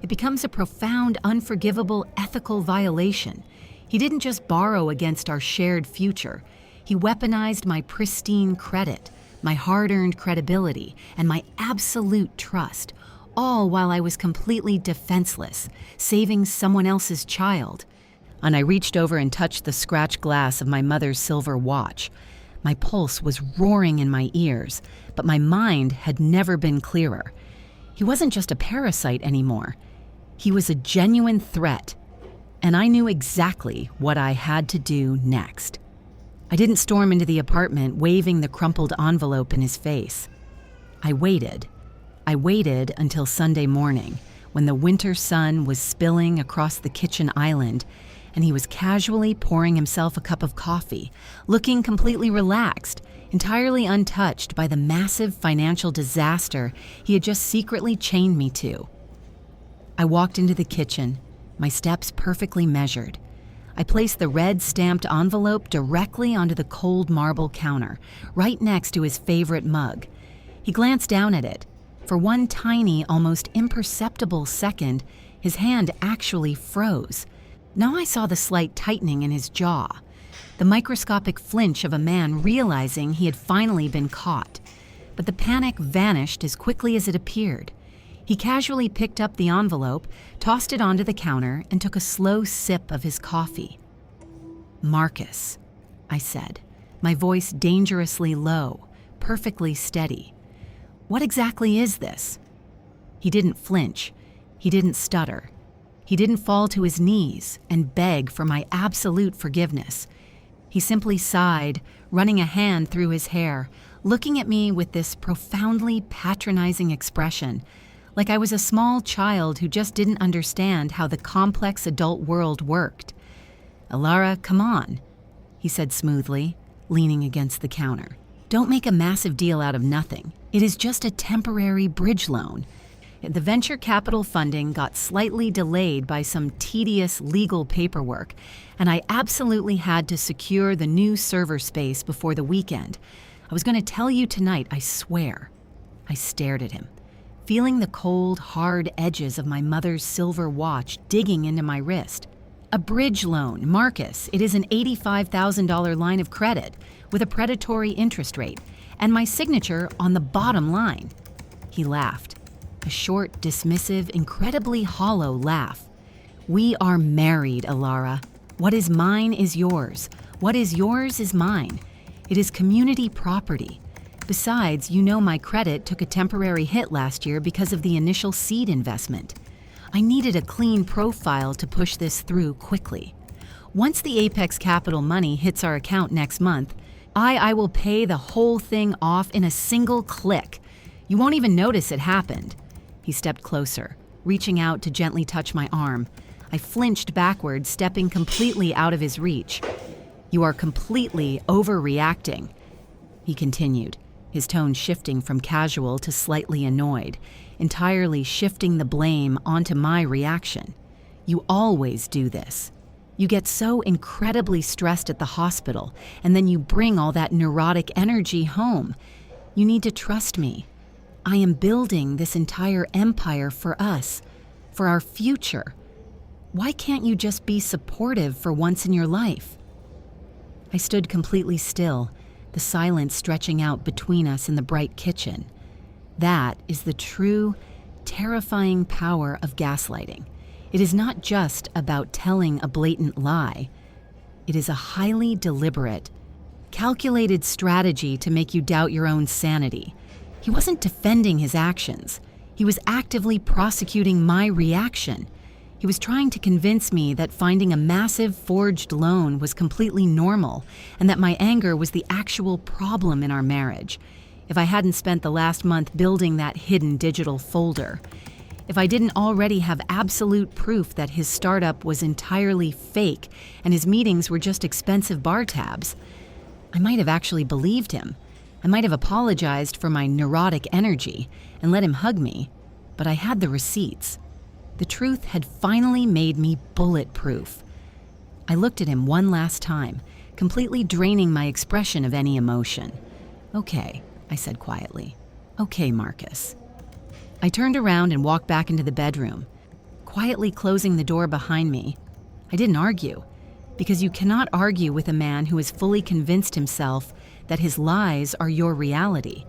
It becomes a profound, unforgivable ethical violation. He didn't just borrow against our shared future. He weaponized my pristine credit, my hard-earned credibility, and my absolute trust, all while I was completely defenseless, saving someone else's child. And I reached over and touched the scratched glass of my mother's silver watch. My pulse was roaring in my ears, but my mind had never been clearer. He wasn't just a parasite anymore. He was a genuine threat, and I knew exactly what I had to do next. I didn't storm into the apartment waving the crumpled envelope in his face. I waited. I waited until Sunday morning, when the winter sun was spilling across the kitchen island, and he was casually pouring himself a cup of coffee, looking completely relaxed, entirely untouched by the massive financial disaster he had just secretly chained me to. I walked into the kitchen, my steps perfectly measured. I placed the red stamped envelope directly onto the cold marble counter, right next to his favorite mug. He glanced down at it. For one tiny, almost imperceptible second, his hand actually froze. Now I saw the slight tightening in his jaw, the microscopic flinch of a man realizing he had finally been caught. But the panic vanished as quickly as it appeared. He casually picked up the envelope, tossed it onto the counter, and took a slow sip of his coffee. "Marcus," I said, my voice dangerously low, perfectly steady. "What exactly is this?" He didn't flinch. He didn't stutter. He didn't fall to his knees and beg for my absolute forgiveness. He simply sighed, running a hand through his hair, looking at me with this profoundly patronizing expression, like I was a small child who just didn't understand how the complex adult world worked. "Alara, come on," he said smoothly, leaning against the counter. "Don't make a massive deal out of nothing. It is just a temporary bridge loan." The venture capital funding got slightly delayed by some tedious legal paperwork, and I absolutely had to secure the new server space before the weekend. I was going to tell you tonight, I swear. I stared at him, feeling the cold, hard edges of my mother's silver watch digging into my wrist. "A bridge loan, Marcus. It is an $85,000 line of credit with a predatory interest rate, and my signature on the bottom line." He laughed, a short, dismissive, incredibly hollow laugh. "We are married, Alara. What is mine is yours. What is yours is mine. It is community property. Besides, you know my credit took a temporary hit last year because of the initial seed investment. I needed a clean profile to push this through quickly. Once the Apex Capital money hits our account next month, I will pay the whole thing off in a single click. You won't even notice it happened." He stepped closer, reaching out to gently touch my arm. I flinched backward, stepping completely out of his reach. "You are completely overreacting," he continued, his tone shifting from casual to slightly annoyed, entirely shifting the blame onto my reaction. "You always do this. You get so incredibly stressed at the hospital, and then you bring all that neurotic energy home. You need to trust me. I am building this entire empire for us, for our future. Why can't you just be supportive for once in your life? I stood completely still, the silence stretching out between us in the bright kitchen. That is the true, terrifying power of gaslighting. It is not just about telling a blatant lie. It is a highly deliberate, calculated strategy to make you doubt your own sanity. He wasn't defending his actions. He was actively prosecuting my reaction. He was trying to convince me that finding a massive forged loan was completely normal and that my anger was the actual problem in our marriage. If I hadn't spent the last month building that hidden digital folder, if I didn't already have absolute proof that his startup was entirely fake and his meetings were just expensive bar tabs, I might have actually believed him. I might have apologized for my neurotic energy and let him hug me, but I had the receipts. The truth had finally made me bulletproof. I looked at him one last time, completely draining my expression of any emotion. "Okay," I said quietly. "Okay, Marcus." I turned around and walked back into the bedroom, quietly closing the door behind me. I didn't argue, because you cannot argue with a man who has fully convinced himself that his lies are your reality.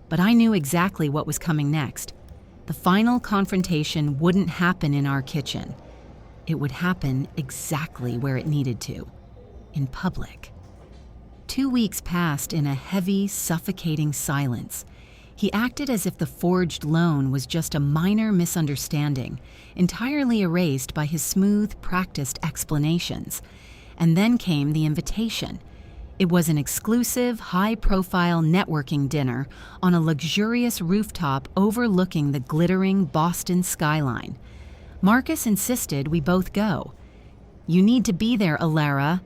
But I knew exactly what was coming next. The final confrontation wouldn't happen in our kitchen. It would happen exactly where it needed to, in public. 2 weeks passed in a heavy, suffocating silence. He acted as if the forged loan was just a minor misunderstanding, entirely erased by his smooth, practiced explanations. And then came the invitation. It was an exclusive, high-profile networking dinner on a luxurious rooftop overlooking the glittering Boston skyline. Marcus insisted we both go. "You need to be there, Alara,"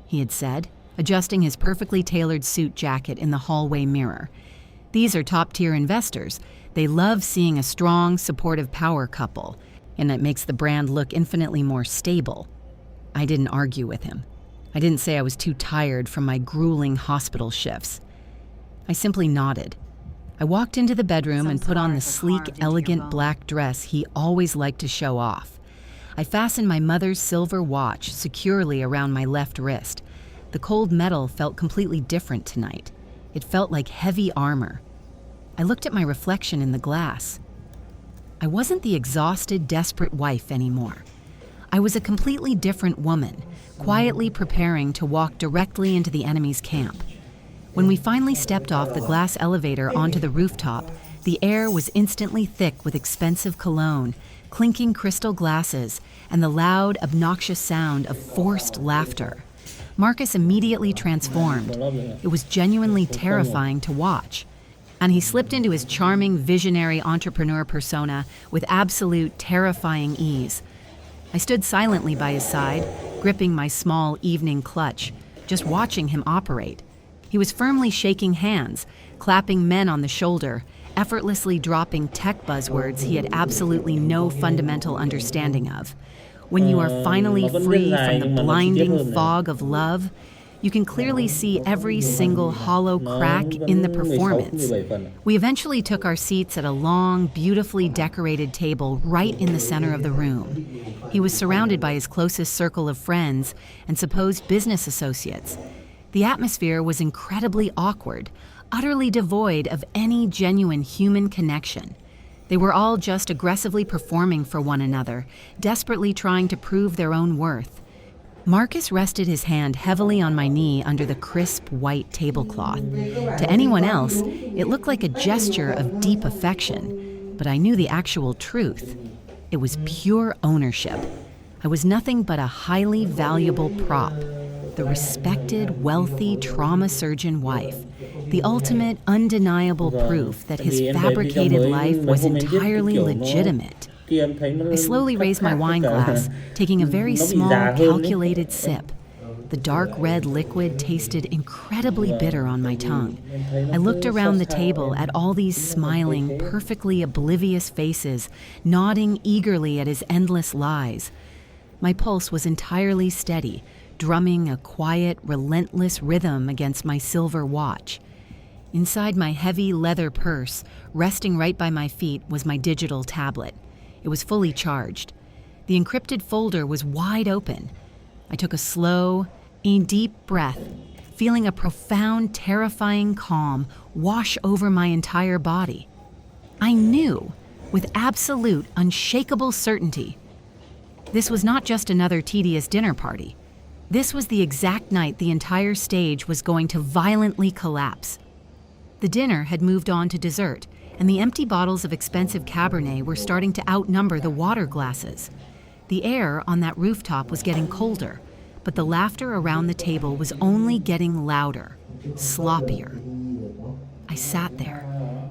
he had said, adjusting his perfectly tailored suit jacket in the hallway mirror. "These are top-tier investors. They love seeing a strong, supportive power couple, and it makes the brand look infinitely more stable." I didn't argue with him. I didn't say I was too tired from my grueling hospital shifts. I simply nodded. I walked into the bedroom and put on the sleek, elegant black dress he always liked to show off. I fastened my mother's silver watch securely around my left wrist. The cold metal felt completely different tonight. It felt like heavy armor. I looked at my reflection in the glass. I wasn't the exhausted, desperate wife anymore. I was a completely different woman, quietly preparing to walk directly into the enemy's camp. When we finally stepped off the glass elevator onto the rooftop, the air was instantly thick with expensive cologne, clinking crystal glasses, and the loud, obnoxious sound of forced laughter. Marcus immediately transformed. It was genuinely terrifying to watch. And he slipped into his charming, visionary entrepreneur persona with absolute, terrifying ease. I stood silently by his side, gripping my small evening clutch, just watching him operate. He was firmly shaking hands, clapping men on the shoulder, effortlessly dropping tech buzzwords he had absolutely no fundamental understanding of. When you are finally free from the blinding fog of love, you can clearly see every single hollow crack in the performance. We eventually took our seats at a long, beautifully decorated table right in the center of the room. He was surrounded by his closest circle of friends and supposed business associates. The atmosphere was incredibly awkward, utterly devoid of any genuine human connection. They were all just aggressively performing for one another, desperately trying to prove their own worth. Marcus rested his hand heavily on my knee under the crisp white tablecloth. To anyone else, it looked like a gesture of deep affection, but I knew the actual truth. It was pure ownership. I was nothing but a highly valuable prop, the respected, wealthy trauma surgeon wife, the ultimate, undeniable proof that his fabricated life was entirely legitimate. I slowly raised my wine glass, taking a very small, calculated sip. The dark red liquid tasted incredibly bitter on my tongue. I looked around the table at all these smiling, perfectly oblivious faces, nodding eagerly at his endless lies. My pulse was entirely steady, drumming a quiet, relentless rhythm against my silver watch. Inside my heavy leather purse, resting right by my feet, was my digital tablet. It was fully charged. The encrypted folder was wide open. I took a slow, deep breath, feeling a profound, terrifying calm wash over my entire body. I knew, with absolute, unshakable certainty, this was not just another tedious dinner party. This was the exact night the entire stage was going to violently collapse. The dinner had moved on to dessert, and the empty bottles of expensive Cabernet were starting to outnumber the water glasses. The air on that rooftop was getting colder, but the laughter around the table was only getting louder, sloppier. I sat there,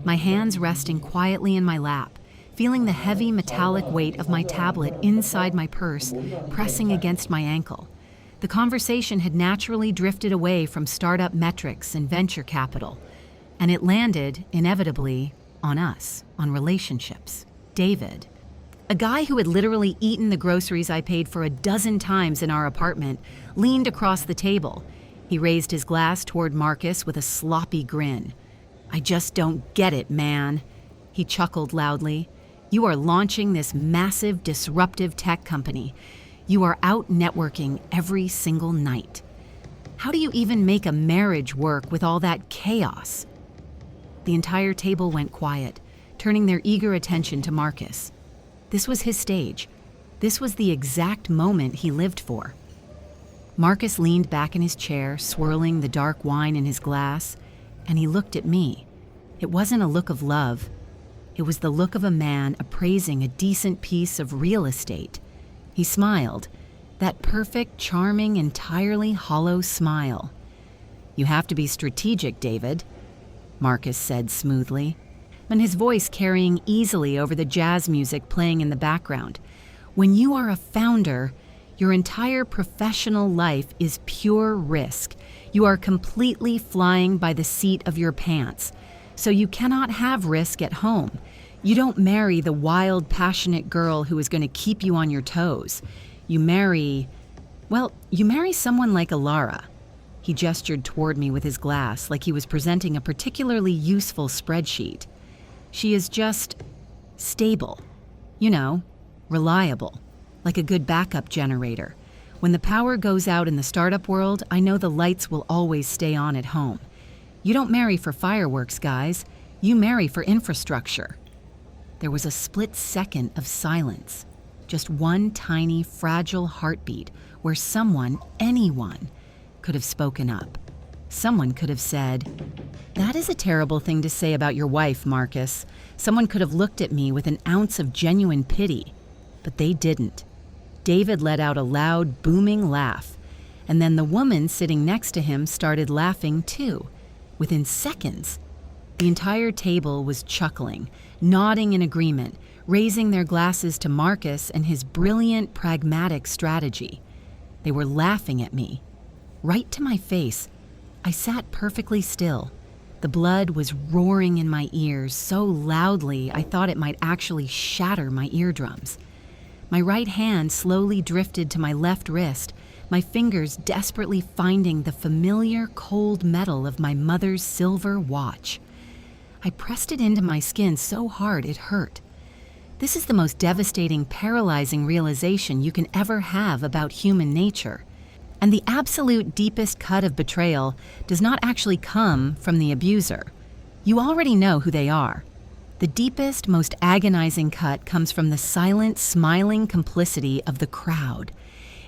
my hands resting quietly in my lap, feeling the heavy metallic weight of my tablet inside my purse pressing against my ankle. The conversation had naturally drifted away from startup metrics and venture capital, and it landed, inevitably, on us, on relationships. David, a guy who had literally eaten the groceries I paid for 12 times in our apartment, leaned across the table. He raised his glass toward Marcus with a sloppy grin. "I just don't get it, man." He chuckled loudly. "You are launching this massive, disruptive tech company. You are out networking every single night. How do you even make a marriage work with all that chaos?" The entire table went quiet, turning their eager attention to Marcus. This was his stage. This was the exact moment he lived for. Marcus leaned back in his chair, swirling the dark wine in his glass, and he looked at me. It wasn't a look of love. It was the look of a man appraising a decent piece of real estate. He smiled, that perfect, charming, entirely hollow smile. "You have to be strategic, David," Marcus said smoothly, and his voice carrying easily over the jazz music playing in the background. "When you are a founder, your entire professional life is pure risk. You are completely flying by the seat of your pants, so you cannot have risk at home. You don't marry the wild, passionate girl who is going to keep you on your toes. You marry someone like Alara." He gestured toward me with his glass like he was presenting a particularly useful spreadsheet. "She is just stable, reliable, like a good backup generator. When the power goes out in the startup world, I know the lights will always stay on at home. You don't marry for fireworks, guys. You marry for infrastructure." There was a split second of silence, just one tiny, fragile heartbeat where someone, anyone, could have spoken up. Someone could have said, "That is a terrible thing to say about your wife, Marcus." Someone could have looked at me with an ounce of genuine pity, but they didn't. David let out a loud, booming laugh, and then the woman sitting next to him started laughing too. Within seconds, the entire table was chuckling, nodding in agreement, raising their glasses to Marcus and his brilliant, pragmatic strategy. They were laughing at me, right to my face. I sat perfectly still. The blood was roaring in my ears so loudly I thought it might actually shatter my eardrums. My right hand slowly drifted to my left wrist, my fingers desperately finding the familiar cold metal of my mother's silver watch. I pressed it into my skin so hard it hurt. This is the most devastating, paralyzing realization you can ever have about human nature. And the absolute deepest cut of betrayal does not actually come from the abuser. You already know who they are. The deepest, most agonizing cut comes from the silent, smiling complicity of the crowd.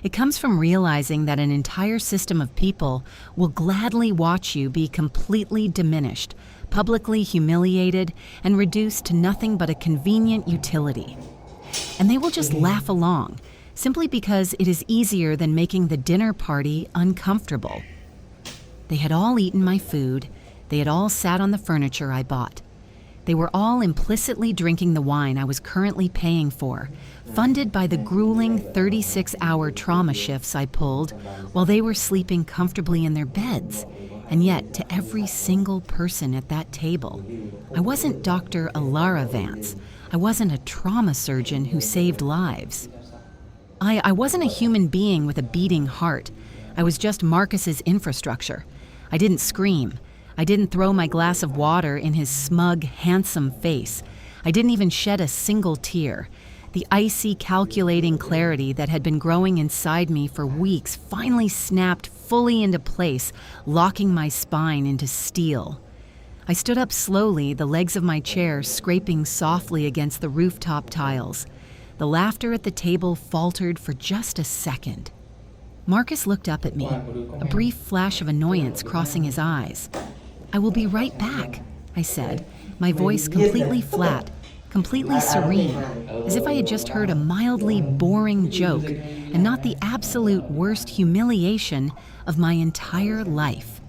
It comes from realizing that an entire system of people will gladly watch you be completely diminished, publicly humiliated, and reduced to nothing but a convenient utility. And they will just laugh along, simply because it is easier than making the dinner party uncomfortable. They had all eaten my food. They had all sat on the furniture I bought. They were all implicitly drinking the wine I was currently paying for, funded by the grueling 36-hour trauma shifts I pulled while they were sleeping comfortably in their beds. And yet, to every single person at that table, I wasn't Dr. Alara Vance. I wasn't a trauma surgeon who saved lives. I wasn't a human being with a beating heart. I was just Marcus's infrastructure. I didn't scream. I didn't throw my glass of water in his smug, handsome face. I didn't even shed a single tear. The icy, calculating clarity that had been growing inside me for weeks finally snapped fully into place, locking my spine into steel. I stood up slowly, the legs of my chair scraping softly against the rooftop tiles. The laughter at the table faltered for just a second. Marcus looked up at me, a brief flash of annoyance crossing his eyes. "I will be right back," I said, my voice completely flat, completely serene, as if I had just heard a mildly boring joke and not the absolute worst humiliation of my entire life.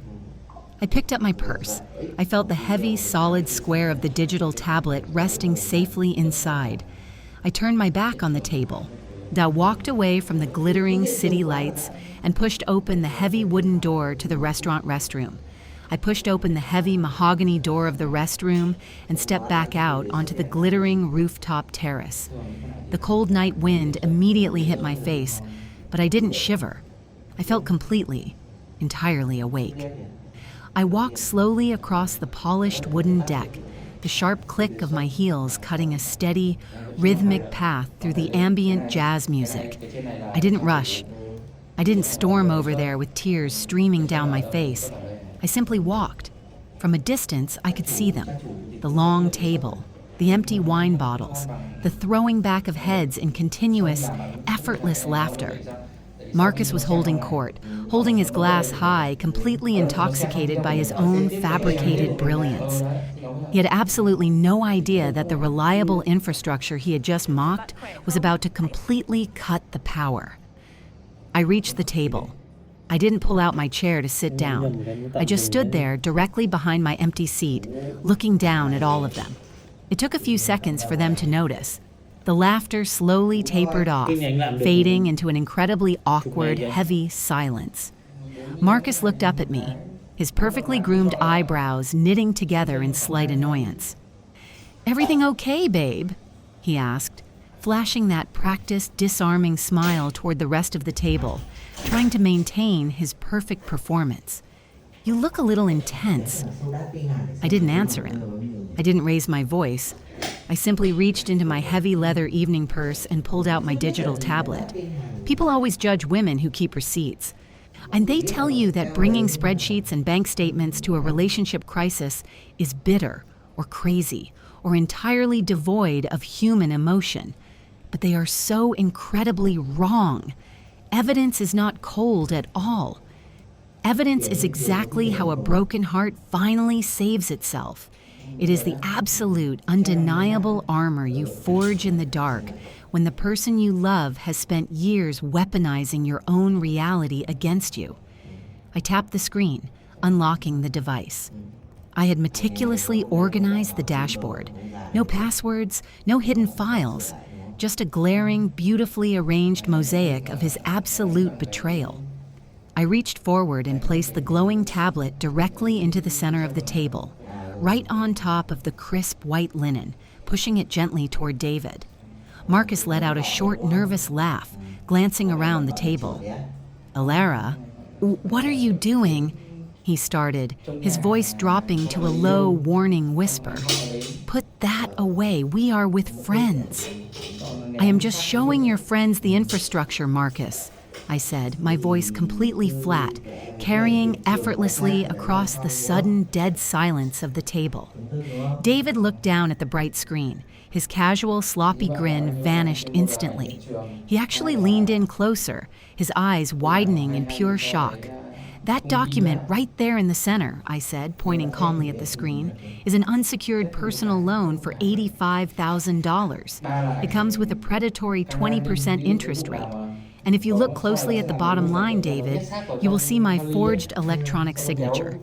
I picked up my purse. I felt the heavy, solid square of the digital tablet resting safely inside. I turned my back on the table. I walked away from the glittering city lights and pushed open the heavy wooden door to the restaurant restroom. I pushed open the heavy mahogany door of the restroom and stepped back out onto the glittering rooftop terrace. The cold night wind immediately hit my face, but I didn't shiver. I felt completely, entirely awake. I walked slowly across the polished wooden deck, the sharp click of my heels cutting a steady, rhythmic path through the ambient jazz music. I didn't rush. I didn't storm over there with tears streaming down my face. I simply walked. From a distance, I could see them. The long table, the empty wine bottles, the throwing back of heads in continuous, effortless laughter. Marcus was holding court, holding his glass high, completely intoxicated by his own fabricated brilliance. He had absolutely no idea that the reliable infrastructure he had just mocked was about to completely cut the power. I reached the table. I didn't pull out my chair to sit down. I just stood there directly behind my empty seat, looking down at all of them. It took a few seconds for them to notice. The laughter slowly tapered off, fading into an incredibly awkward, heavy silence. Marcus looked up at me, his perfectly groomed eyebrows knitting together in slight annoyance. "Everything okay, babe?" he asked, flashing that practiced, disarming smile toward the rest of the table, trying to maintain his perfect performance. "You look a little intense." I didn't answer him. I didn't raise my voice. I simply reached into my heavy leather evening purse and pulled out my digital tablet. People always judge women who keep receipts. And they tell you that bringing spreadsheets and bank statements to a relationship crisis is bitter or crazy or entirely devoid of human emotion. But they are so incredibly wrong. Evidence is not cold at all. Evidence is exactly how a broken heart finally saves itself. It is the absolute, undeniable armor you forge in the dark when the person you love has spent years weaponizing your own reality against you. I tapped the screen, unlocking the device. I had meticulously organized the dashboard. No passwords, no hidden files, just a glaring, beautifully arranged mosaic of his absolute betrayal. I reached forward and placed the glowing tablet directly into the center of the table, right on top of the crisp white linen, pushing it gently toward David. Marcus let out a short, nervous laugh, glancing around the table. "Alara, what are you doing?" he started, his voice dropping to a low, warning whisper. "Put that away. We are with friends." "I am just showing your friends the infrastructure, Marcus," I said, my voice completely flat, carrying effortlessly across the sudden dead silence of the table. David looked down at the bright screen. His casual, sloppy grin vanished instantly. He actually leaned in closer, his eyes widening in pure shock. "That document right there in the center," I said, pointing calmly at the screen, "is an unsecured personal loan for $85,000. It comes with a predatory 20% interest rate. And if you look closely at the bottom line, David, you will see my forged electronic signature.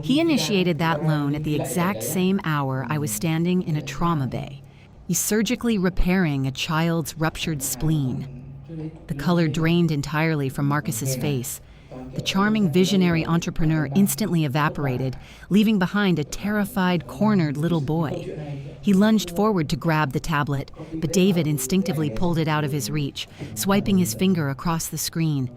He initiated that loan at the exact same hour I was standing in a trauma bay. He's surgically repairing a child's ruptured spleen." The color drained entirely from Marcus's face. The charming visionary entrepreneur instantly evaporated, leaving behind a terrified, cornered little boy. He lunged forward to grab the tablet, but David instinctively pulled it out of his reach, swiping his finger across the screen.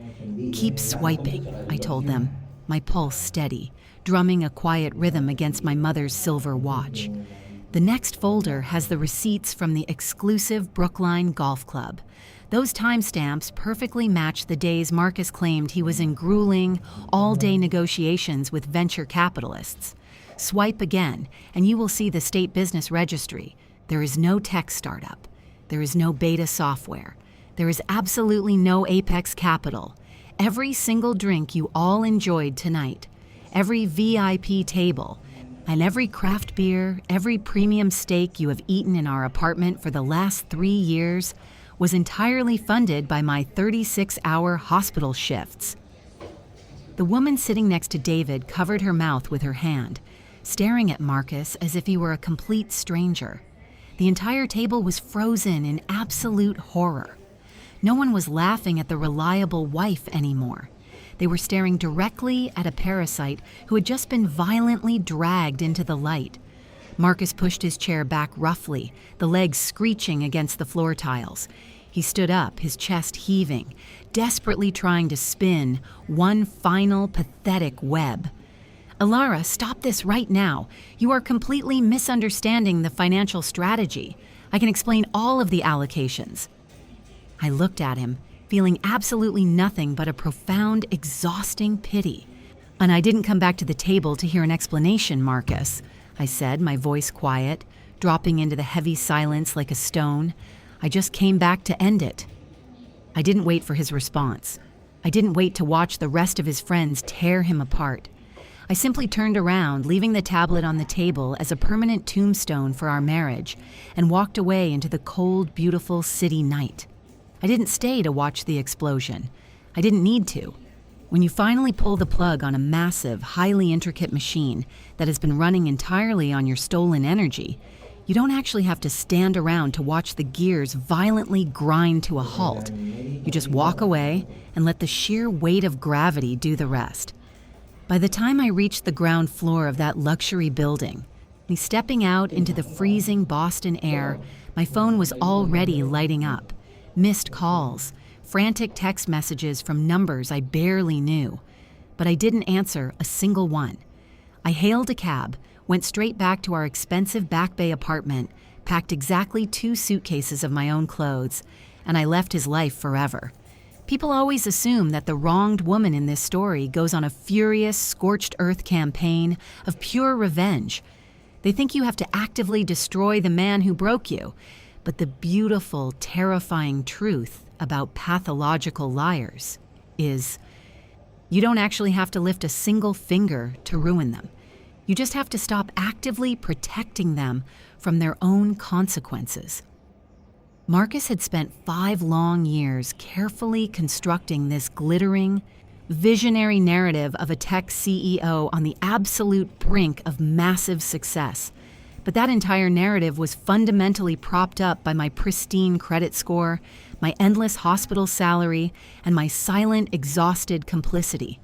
"Keep swiping," I told them, my pulse steady, drumming a quiet rhythm against my mother's silver watch. The next folder has the receipts from the exclusive Brookline Golf Club. Those timestamps perfectly match the days Marcus claimed he was in grueling, all-day negotiations with venture capitalists. Swipe again, and you will see the state business registry. There is no tech startup. There is no beta software. There is absolutely no Apex Capital. Every single drink you all enjoyed tonight, every VIP table, and every craft beer, every premium steak you have eaten in our apartment for the last 3 years was entirely funded by my 36-hour hospital shifts. The woman sitting next to David covered her mouth with her hand, staring at Marcus as if he were a complete stranger. The entire table was frozen in absolute horror. No one was laughing at the reliable wife anymore. They were staring directly at a parasite who had just been violently dragged into the light. Marcus pushed his chair back roughly, the legs screeching against the floor tiles. He stood up, his chest heaving, desperately trying to spin one final pathetic web. Alara, stop this right now. You are completely misunderstanding the financial strategy. I can explain all of the allocations. I looked at him, feeling absolutely nothing but a profound, exhausting pity. And I didn't come back to the table to hear an explanation, Marcus, I said, my voice quiet, dropping into the heavy silence like a stone. I just came back to end it. I didn't wait for his response. I didn't wait to watch the rest of his friends tear him apart. I simply turned around, leaving the tablet on the table as a permanent tombstone for our marriage, and walked away into the cold, beautiful city night. I didn't stay to watch the explosion. I didn't need to. When you finally pull the plug on a massive, highly intricate machine that has been running entirely on your stolen energy, you don't actually have to stand around to watch the gears violently grind to a halt. You just walk away and let the sheer weight of gravity do the rest. By the time I reached the ground floor of that luxury building, me stepping out into the freezing Boston air, my phone was already lighting up. Missed calls, frantic text messages from numbers I barely knew, but I didn't answer a single one. I hailed a cab, went straight back to our expensive Back Bay apartment, packed exactly 2 suitcases of my own clothes, and I left his life forever. People always assume that the wronged woman in this story goes on a furious, scorched earth campaign of pure revenge. They think you have to actively destroy the man who broke you. But the beautiful, terrifying truth about pathological liars is you don't actually have to lift a single finger to ruin them. You just have to stop actively protecting them from their own consequences. Marcus had spent 5 long years carefully constructing this glittering, visionary narrative of a tech CEO on the absolute brink of massive success. But that entire narrative was fundamentally propped up by my pristine credit score, my endless hospital salary, and my silent, exhausted complicity.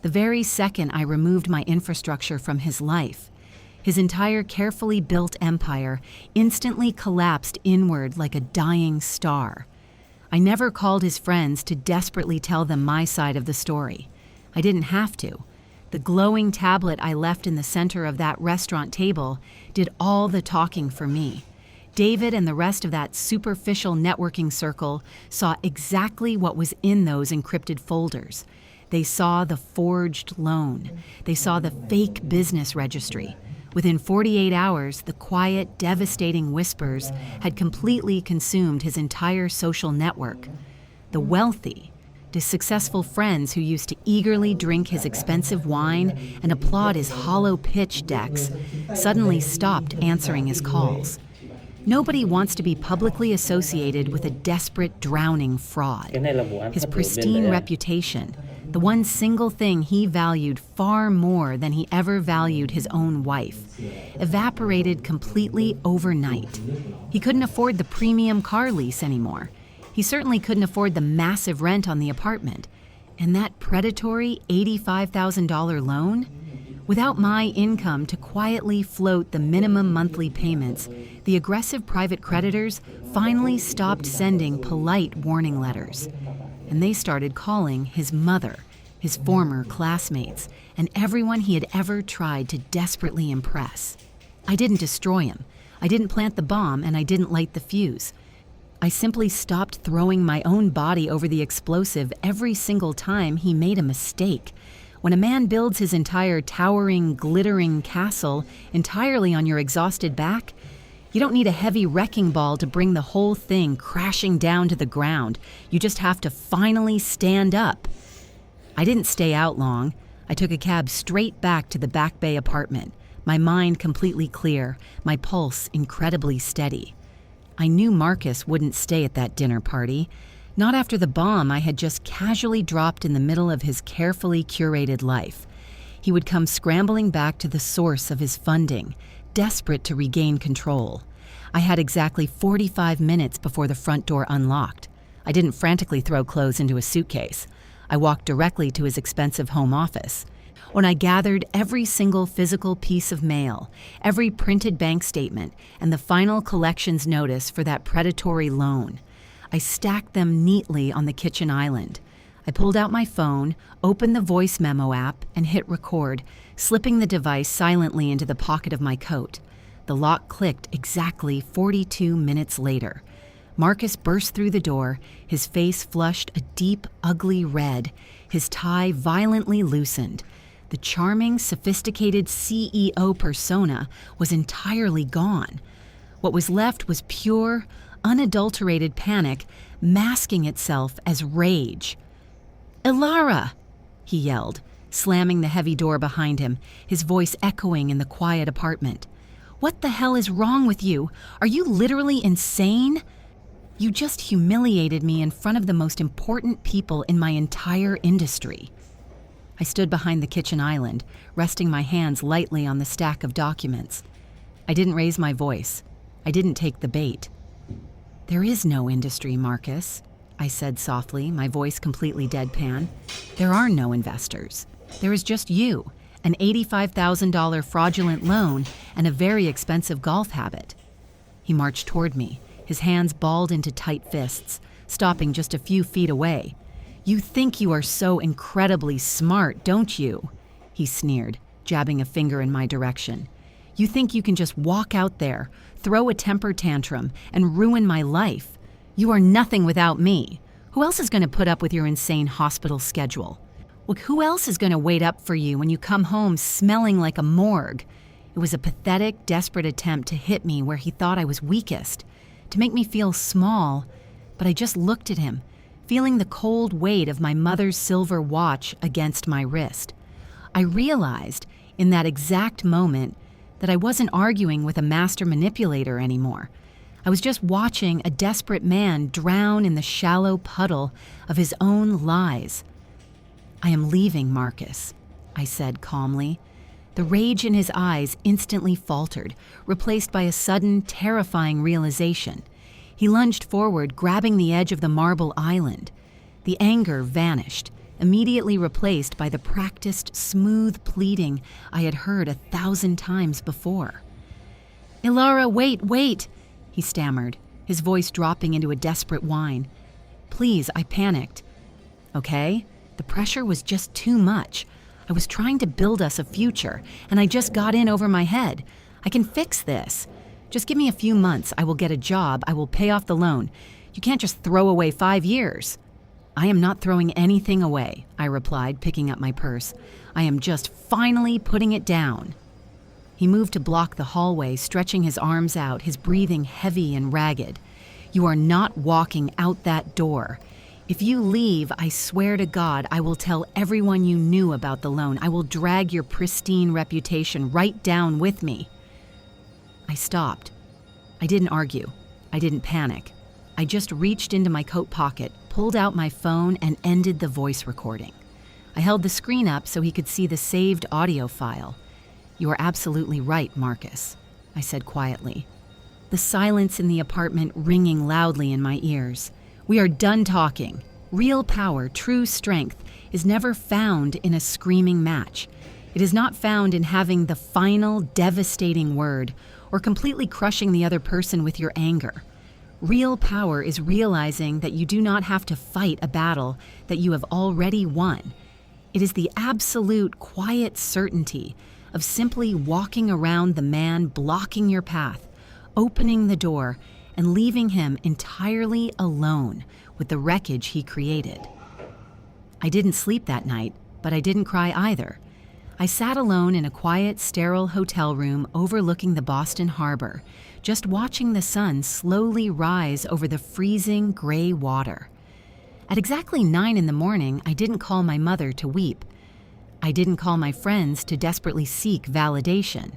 The very second I removed my infrastructure from his life, his entire carefully built empire instantly collapsed inward like a dying star. I never called his friends to desperately tell them my side of the story. I didn't have to. The glowing tablet I left in the center of that restaurant table did all the talking for me. David and the rest of that superficial networking circle saw exactly what was in those encrypted folders. They saw the forged loan. They saw the fake business registry. Within 48 hours, the quiet, devastating whispers had completely consumed his entire social network. The wealthy, the successful friends who used to eagerly drink his expensive wine and applaud his hollow pitch decks suddenly stopped answering his calls. Nobody wants to be publicly associated with a desperate, drowning fraud. His pristine reputation, the one single thing he valued far more than he ever valued his own wife, evaporated completely overnight. He couldn't afford the premium car lease anymore. He certainly couldn't afford the massive rent on the apartment. And that predatory $85,000 loan? Without my income to quietly float the minimum monthly payments, the aggressive private creditors finally stopped sending polite warning letters. And they started calling his mother, his former classmates, and everyone he had ever tried to desperately impress. I didn't destroy him. I didn't plant the bomb, and I didn't light the fuse. I simply stopped throwing my own body over the explosive every single time he made a mistake. When a man builds his entire towering, glittering castle entirely on your exhausted back, you don't need a heavy wrecking ball to bring the whole thing crashing down to the ground. You just have to finally stand up. I didn't stay out long. I took a cab straight back to the Back Bay apartment, my mind completely clear, my pulse incredibly steady. I knew Marcus wouldn't stay at that dinner party, not after the bomb I had just casually dropped in the middle of his carefully curated life. He would come scrambling back to the source of his funding, desperate to regain control. I had exactly 45 minutes before the front door unlocked. I didn't frantically throw clothes into a suitcase. I walked directly to his expensive home office. When I gathered every single physical piece of mail, every printed bank statement, and the final collections notice for that predatory loan, I stacked them neatly on the kitchen island. I pulled out my phone, opened the voice memo app, and hit record, slipping the device silently into the pocket of my coat. The lock clicked exactly 42 minutes later. Marcus burst through the door, his face flushed a deep, ugly red, his tie violently loosened. The charming, sophisticated CEO persona was entirely gone. What was left was pure, unadulterated panic masking itself as rage. "Ilara!" he yelled, slamming the heavy door behind him, his voice echoing in the quiet apartment. "What the hell is wrong with you? Are you literally insane? You just humiliated me in front of the most important people in my entire industry." I stood behind the kitchen island, resting my hands lightly on the stack of documents. I didn't raise my voice. I didn't take the bait. "There is no industry, Marcus," I said softly, my voice completely deadpan. "There are no investors. There is just you, an $85,000 fraudulent loan, and a very expensive golf habit." He marched toward me, his hands balled into tight fists, stopping just a few feet away. "You think you are so incredibly smart, don't you?" he sneered, jabbing a finger in my direction. "You think you can just walk out there, throw a temper tantrum, and ruin my life? You are nothing without me. Who else is going to put up with your insane hospital schedule? Look, who else is going to wait up for you when you come home smelling like a morgue?" It was a pathetic, desperate attempt to hit me where he thought I was weakest, to make me feel small, but I just looked at him, feeling the cold weight of my mother's silver watch against my wrist. I realized in that exact moment that I wasn't arguing with a master manipulator anymore. I was just watching a desperate man drown in the shallow puddle of his own lies. "I am leaving, Marcus," I said calmly. The rage in his eyes instantly faltered, replaced by a sudden, terrifying realization. He lunged forward, grabbing the edge of the marble island. The anger vanished, immediately replaced by the practiced, smooth pleading I had heard 1,000 times before. "Ilara, wait," he stammered, his voice dropping into a desperate whine. "Please," I panicked. "Okay?" The pressure was just too much. I was trying to build us a future, and I just got in over my head. I can fix this. Just give me a few months. I will get a job. I will pay off the loan. You can't just throw away 5 years. "I am not throwing anything away," I replied, picking up my purse. "I am just finally putting it down." He moved to block the hallway, stretching his arms out, his breathing heavy and ragged. "You are not walking out that door. If you leave, I swear to God, I will tell everyone you knew about the loan. I will drag your pristine reputation right down with me." I stopped. I didn't argue. I didn't panic. I just reached into my coat pocket, pulled out my phone, and ended the voice recording. I held the screen up so he could see the saved audio file. "You are absolutely right, Marcus," I said quietly. The silence in the apartment ringing loudly in my ears. "We are done talking. Real power, true strength, is never found in a screaming match. It is not found in having the final, devastating word, or completely crushing the other person with your anger. Real power is realizing that you do not have to fight a battle that you have already won. It is the absolute, quiet certainty of simply walking around the man blocking your path, opening the door, and leaving him entirely alone with the wreckage he created. I didn't sleep that night, but I didn't cry either. I sat alone in a quiet, sterile hotel room overlooking the Boston Harbor, just watching the sun slowly rise over the freezing gray water. At exactly 9 in the morning, I didn't call my mother to weep. I didn't call my friends to desperately seek validation.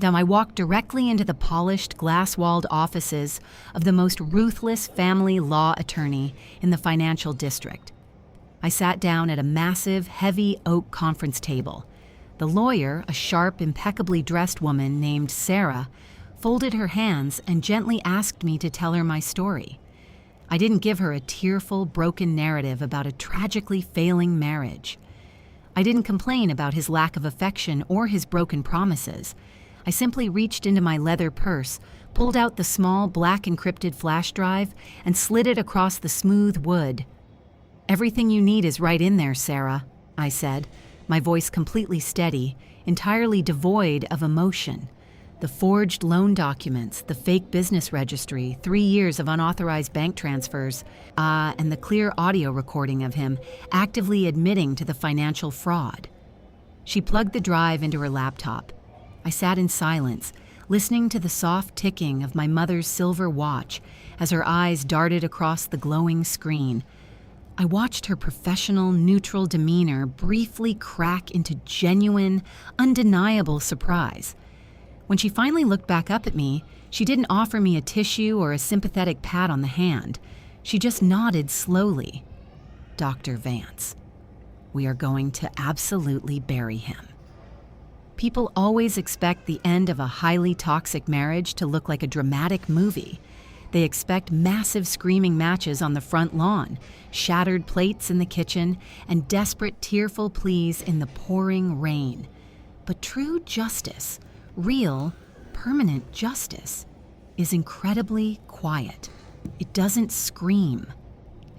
Now I walked directly into the polished, glass-walled offices of the most ruthless family law attorney in the financial district. I sat down at a massive, heavy oak conference table. The lawyer, a sharp, impeccably dressed woman named Sarah, folded her hands and gently asked me to tell her my story. I didn't give her a tearful, broken narrative about a tragically failing marriage. I didn't complain about his lack of affection or his broken promises. I simply reached into my leather purse, pulled out the small black encrypted flash drive, and slid it across the smooth wood. "Everything you need is right in there, Sarah," I said, my voice completely steady, entirely devoid of emotion. The forged loan documents, the fake business registry, 3 years of unauthorized bank transfers, and the clear audio recording of him actively admitting to the financial fraud. She plugged the drive into her laptop. I sat in silence, listening to the soft ticking of my mother's silver watch as her eyes darted across the glowing screen. I watched her professional, neutral demeanor briefly crack into genuine, undeniable surprise. When she finally looked back up at me, she didn't offer me a tissue or a sympathetic pat on the hand. She just nodded slowly. "Dr. Vance, we are going to absolutely bury him." People always expect the end of a highly toxic marriage to look like a dramatic movie. They expect massive screaming matches on the front lawn, shattered plates in the kitchen, and desperate, tearful pleas in the pouring rain. But true justice, real, permanent justice, is incredibly quiet. It doesn't scream.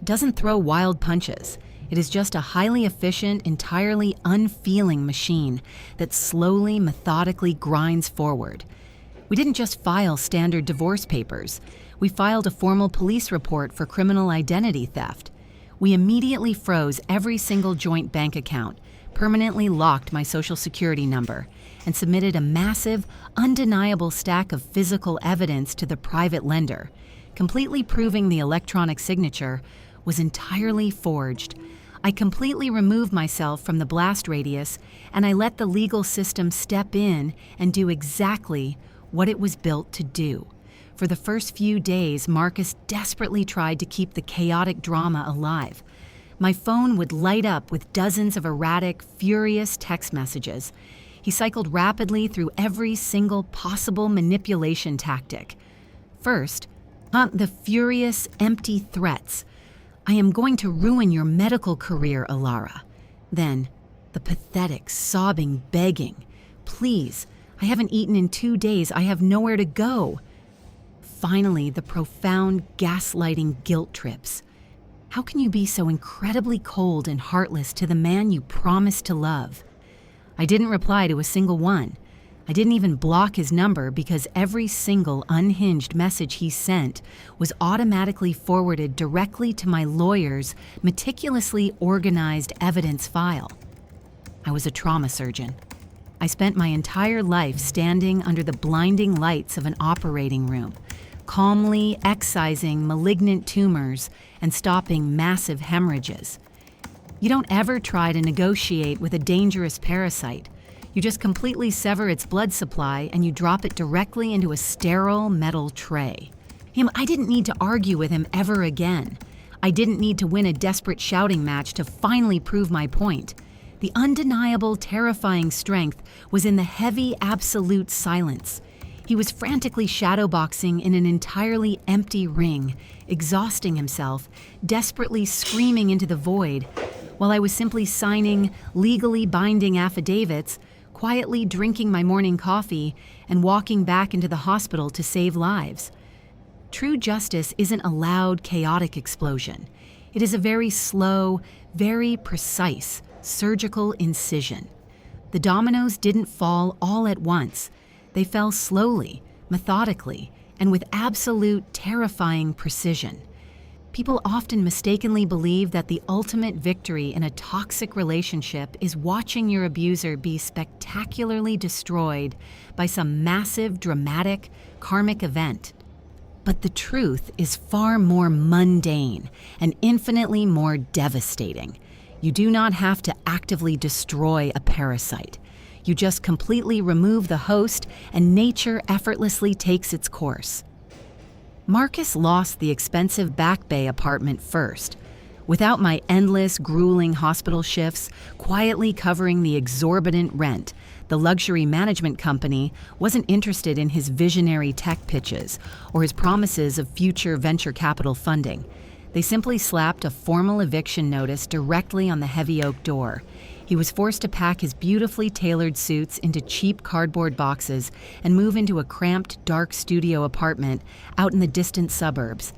It doesn't throw wild punches. It is just a highly efficient, entirely unfeeling machine that slowly, methodically grinds forward. We didn't just file standard divorce papers. We filed a formal police report for criminal identity theft. We immediately froze every single joint bank account, permanently locked my social security number, and submitted a massive, undeniable stack of physical evidence to the private lender, completely proving the electronic signature was entirely forged. I completely removed myself from the blast radius, and I let the legal system step in and do exactly what it was built to do. For the first few days, Marcus desperately tried to keep the chaotic drama alive. My phone would light up with dozens of erratic, furious text messages. He cycled rapidly through every single possible manipulation tactic. First, the furious, empty threats. "I am going to ruin your medical career, Alara." Then, the pathetic, sobbing begging. "Please, I haven't eaten in 2 days. I have nowhere to go." Finally, the profound, gaslighting guilt trips. "How can you be so incredibly cold and heartless to the man you promised to love?" I didn't reply to a single one. I didn't even block his number because every single unhinged message he sent was automatically forwarded directly to my lawyer's meticulously organized evidence file. I was a trauma surgeon. I spent my entire life standing under the blinding lights of an operating room, calmly excising malignant tumors and stopping massive hemorrhages. You don't ever try to negotiate with a dangerous parasite. You just completely sever its blood supply and you drop it directly into a sterile metal tray. I didn't need to argue with him ever again. I didn't need to win a desperate shouting match to finally prove my point. The undeniable, terrifying strength was in the heavy, absolute silence. He was frantically shadowboxing in an entirely empty ring, exhausting himself, desperately screaming into the void, while I was simply signing legally binding affidavits, quietly drinking my morning coffee, and walking back into the hospital to save lives. True justice isn't a loud, chaotic explosion. It is a very slow, very precise, surgical incision. The dominoes didn't fall all at once. They fell slowly, methodically, and with absolute terrifying precision. People often mistakenly believe that the ultimate victory in a toxic relationship is watching your abuser be spectacularly destroyed by some massive, dramatic, karmic event. But the truth is far more mundane and infinitely more devastating. You do not have to actively destroy a parasite. You just completely remove the host and nature effortlessly takes its course. Marcus lost the expensive Back Bay apartment first. Without my endless, grueling hospital shifts quietly covering the exorbitant rent, the luxury management company wasn't interested in his visionary tech pitches or his promises of future venture capital funding. They simply slapped a formal eviction notice directly on the heavy oak door. He was forced to pack his beautifully tailored suits into cheap cardboard boxes and move into a cramped, dark studio apartment out in the distant suburbs.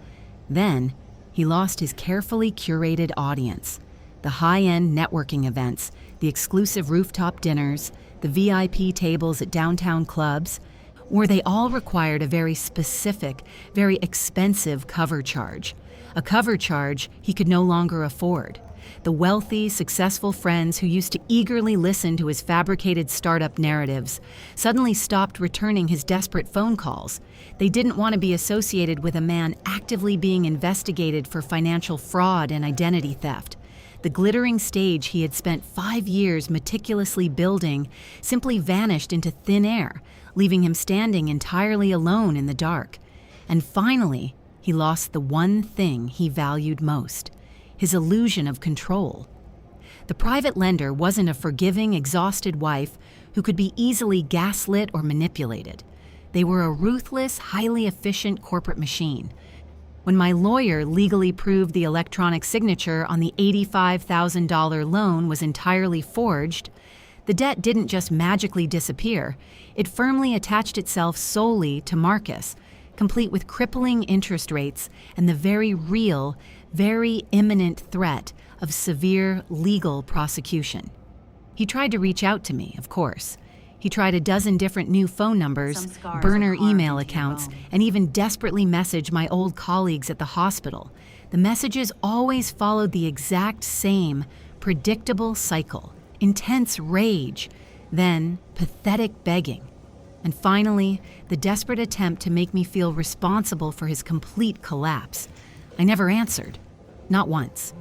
Then, he lost his carefully curated audience. The high-end networking events, the exclusive rooftop dinners, the VIP tables at downtown clubs, where they all required a very specific, very expensive cover charge. A cover charge he could no longer afford. The wealthy, successful friends who used to eagerly listen to his fabricated startup narratives suddenly stopped returning his desperate phone calls. They didn't want to be associated with a man actively being investigated for financial fraud and identity theft. The glittering stage he had spent 5 years meticulously building simply vanished into thin air, leaving him standing entirely alone in the dark. And finally, he lost the one thing he valued most: his illusion of control. The private lender wasn't a forgiving, exhausted wife who could be easily gaslit or manipulated. They were a ruthless, highly efficient corporate machine. When my lawyer legally proved the electronic signature on the $85,000 loan was entirely forged, the debt didn't just magically disappear. It firmly attached itself solely to Marcus, complete with crippling interest rates and the very real, very imminent threat of severe legal prosecution. He tried to reach out to me, of course. He tried a dozen different new phone numbers, burner email accounts, and even desperately message my old colleagues at the hospital. The messages always followed the exact same predictable cycle: intense rage, then pathetic begging, and finally, the desperate attempt to make me feel responsible for his complete collapse. I never answered, not once.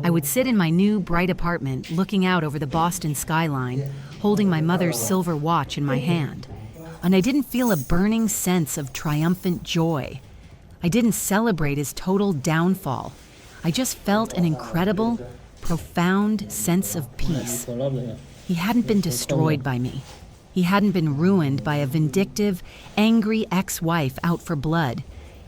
I would sit in my new, bright apartment, looking out over the Boston skyline, holding my mother's silver watch in my hand. And I didn't feel a burning sense of triumphant joy. I didn't celebrate his total downfall. I just felt an incredible, profound sense of peace. He hadn't been destroyed by me. He hadn't been ruined by a vindictive, angry ex-wife out for blood.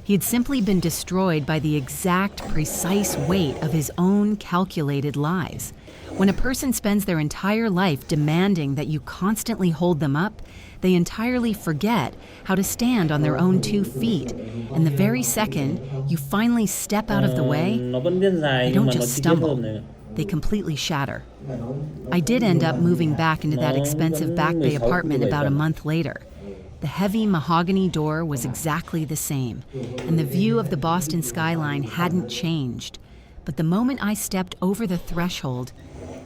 He had simply been destroyed by the exact, precise weight of his own calculated lies. When a person spends their entire life demanding that you constantly hold them up, they entirely forget how to stand on their own 2 feet. And the very second you finally step out of the way, they don't just stumble, they completely shatter. I did end up moving back into that expensive Back Bay apartment about a month later. The heavy mahogany door was exactly the same, and the view of the Boston skyline hadn't changed. But the moment I stepped over the threshold,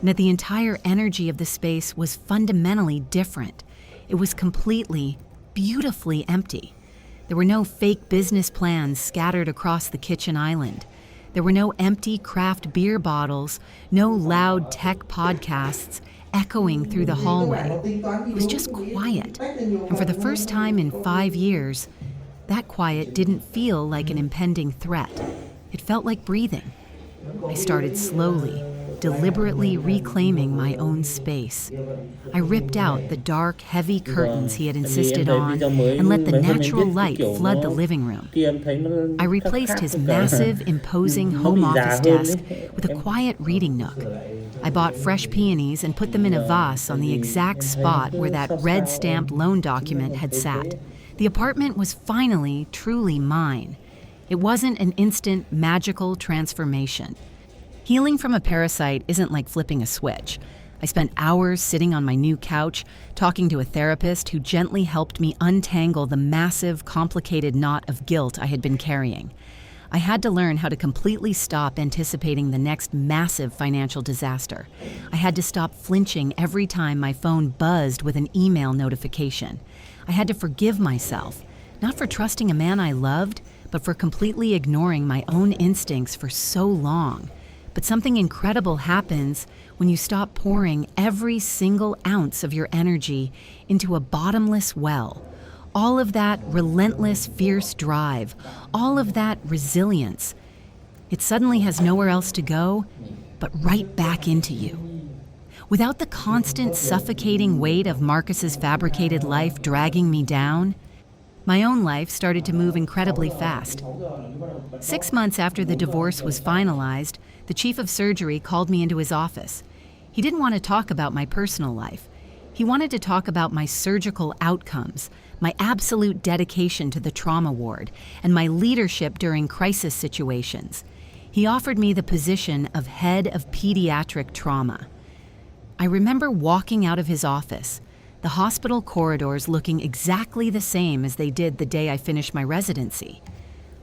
that the entire energy of the space was fundamentally different. It was completely, beautifully empty. There were no fake business plans scattered across the kitchen island. There were no empty craft beer bottles, no loud tech podcasts echoing through the hallway. It was just quiet. And for the first time in 5 years, that quiet didn't feel like an impending threat. It felt like breathing. I started slowly, deliberately reclaiming my own space. I ripped out the dark, heavy curtains he had insisted on and let the natural light flood the living room. I replaced his massive, imposing home office desk with a quiet reading nook. I bought fresh peonies and put them in a vase on the exact spot where that red-stamped loan document had sat. The apartment was finally, truly mine. It wasn't an instant, magical transformation. Healing from a parasite isn't like flipping a switch. I spent hours sitting on my new couch, talking to a therapist who gently helped me untangle the massive, complicated knot of guilt I had been carrying. I had to learn how to completely stop anticipating the next massive financial disaster. I had to stop flinching every time my phone buzzed with an email notification. I had to forgive myself, not for trusting a man I loved, but for completely ignoring my own instincts for so long. But something incredible happens when you stop pouring every single ounce of your energy into a bottomless well. All of that relentless, fierce drive, all of that resilience, it suddenly has nowhere else to go but right back into you. Without the constant suffocating weight of Marcus's fabricated life dragging me down, my own life started to move incredibly fast. 6 months after the divorce was finalized, the chief of surgery called me into his office. He didn't want to talk about my personal life. He wanted to talk about my surgical outcomes, my absolute dedication to the trauma ward, and my leadership during crisis situations. He offered me the position of head of pediatric trauma. I remember walking out of his office, the hospital corridors looking exactly the same as they did the day I finished my residency.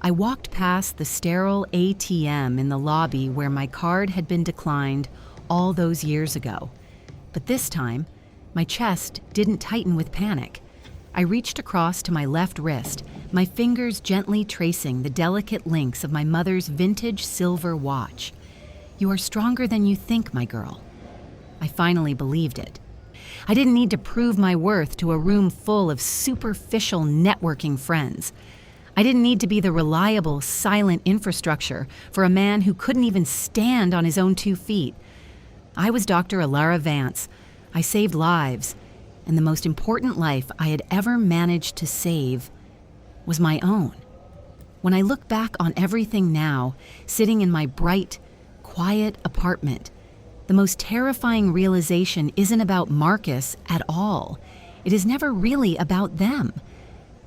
I walked past the sterile ATM in the lobby where my card had been declined all those years ago. But this time, my chest didn't tighten with panic. I reached across to my left wrist, my fingers gently tracing the delicate links of my mother's vintage silver watch. "You are stronger than you think, my girl." I finally believed it. I didn't need to prove my worth to a room full of superficial networking friends. I didn't need to be the reliable, silent infrastructure for a man who couldn't even stand on his own 2 feet. I was Dr. Alara Vance. I saved lives, and the most important life I had ever managed to save was my own. When I look back on everything now, sitting in my bright, quiet apartment, the most terrifying realization isn't about Marcus at all. It is never really about them.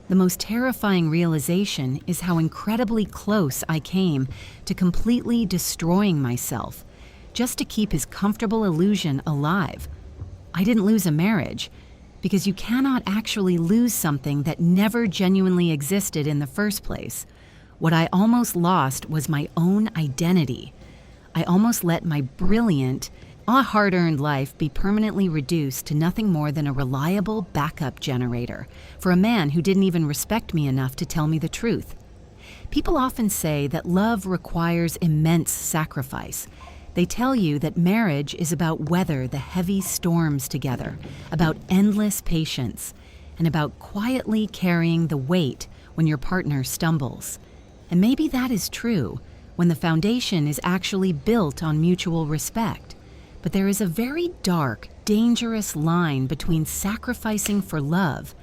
The most terrifying realization is how incredibly close I came to completely destroying myself, just to keep his comfortable illusion alive. I didn't lose a marriage, because you cannot actually lose something that never genuinely existed in the first place. What I almost lost was my own identity. I almost let my brilliant, hard-earned life be permanently reduced to nothing more than a reliable backup generator for a man who didn't even respect me enough to tell me the truth. People often say that love requires immense sacrifice. They tell you that marriage is about weather the heavy storms together, about endless patience, and about quietly carrying the weight when your partner stumbles. And maybe that is true when the foundation is actually built on mutual respect. But there is a very dark, dangerous line between sacrificing for love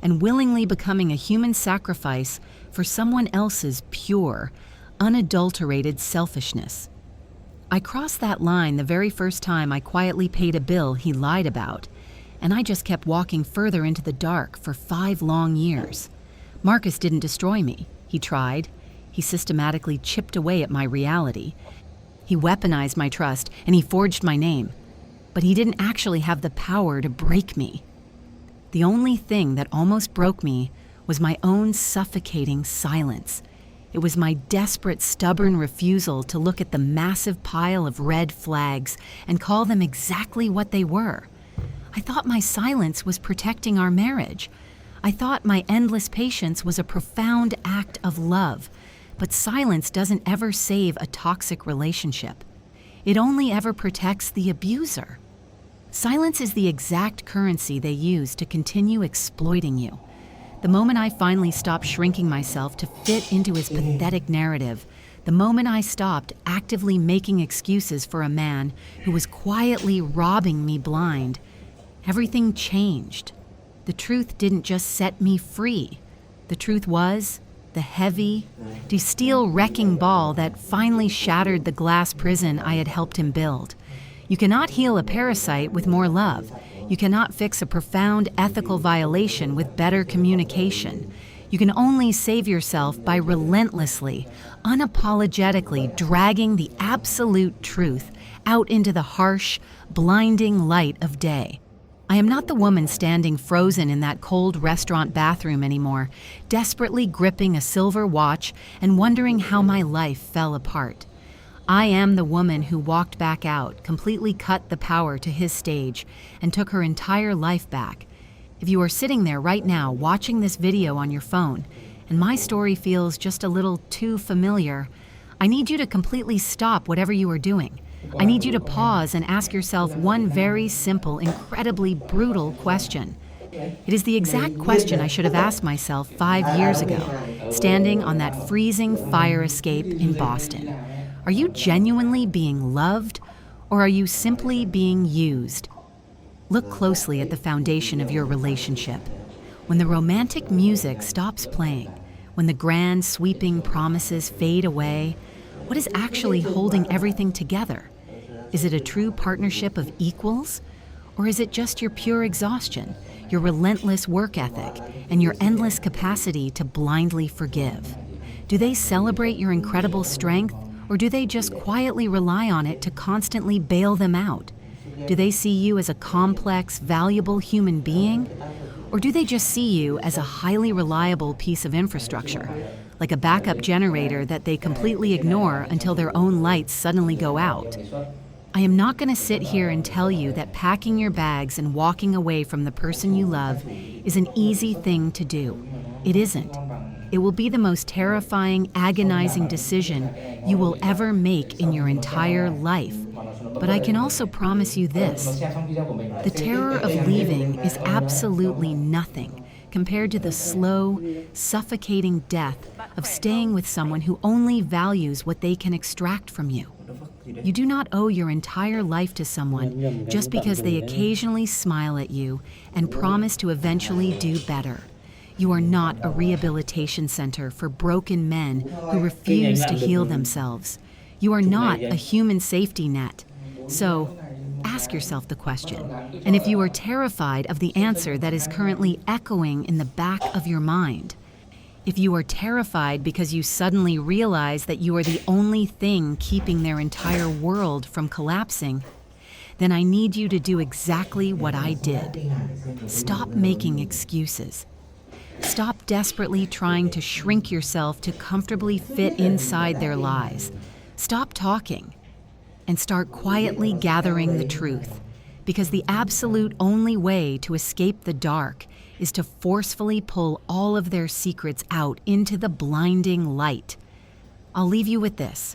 and willingly becoming a human sacrifice for someone else's pure, unadulterated selfishness. I crossed that line the very first time I quietly paid a bill he lied about, and I just kept walking further into the dark for 5 long years. Marcus didn't destroy me. He tried. He systematically chipped away at my reality. He weaponized my trust, and he forged my name. But he didn't actually have the power to break me. The only thing that almost broke me was my own suffocating silence. It was my desperate, stubborn refusal to look at the massive pile of red flags and call them exactly what they were. I thought my silence was protecting our marriage. I thought my endless patience was a profound act of love. But silence doesn't ever save a toxic relationship. It only ever protects the abuser. Silence is the exact currency they use to continue exploiting you. The moment I finally stopped shrinking myself to fit into his pathetic narrative, the moment I stopped actively making excuses for a man who was quietly robbing me blind, everything changed. The truth didn't just set me free. The truth was the heavy, steel wrecking ball that finally shattered the glass prison I had helped him build. You cannot heal a parasite with more love. You cannot fix a profound ethical violation with better communication. You can only save yourself by relentlessly, unapologetically dragging the absolute truth out into the harsh, blinding light of day. I am not the woman standing frozen in that cold restaurant bathroom anymore, desperately gripping a silver watch and wondering how my life fell apart. I am the woman who walked back out, completely cut the power to his stage, and took her entire life back. If you are sitting there right now watching this video on your phone, and my story feels just a little too familiar, I need you to completely stop whatever you are doing. I need you to pause and ask yourself one very simple, incredibly brutal question. It is the exact question I should have asked myself 5 years ago, standing on that freezing fire escape in Boston. Are you genuinely being loved, or are you simply being used? Look closely at the foundation of your relationship. When the romantic music stops playing, when the grand sweeping promises fade away, what is actually holding everything together? Is it a true partnership of equals? Or is it just your pure exhaustion, your relentless work ethic, and your endless capacity to blindly forgive? Do they celebrate your incredible strength, or do they just quietly rely on it to constantly bail them out? Do they see you as a complex, valuable human being? Or do they just see you as a highly reliable piece of infrastructure, like a backup generator that they completely ignore until their own lights suddenly go out? I am not going to sit here and tell you that packing your bags and walking away from the person you love is an easy thing to do. It isn't. It will be the most terrifying, agonizing decision you will ever make in your entire life. But I can also promise you this: the terror of leaving is absolutely nothing compared to the slow, suffocating death of staying with someone who only values what they can extract from you. You do not owe your entire life to someone just because they occasionally smile at you and promise to eventually do better. You are not a rehabilitation center for broken men who refuse to heal themselves. You are not a human safety net. So, ask yourself the question. And if you are terrified of the answer that is currently echoing in the back of your mind, if you are terrified because you suddenly realize that you are the only thing keeping their entire world from collapsing, then I need you to do exactly what I did. Stop making excuses. Stop desperately trying to shrink yourself to comfortably fit inside their lies. Stop talking and start quietly gathering the truth, because the absolute only way to escape the dark is to forcefully pull all of their secrets out into the blinding light. I'll leave you with this.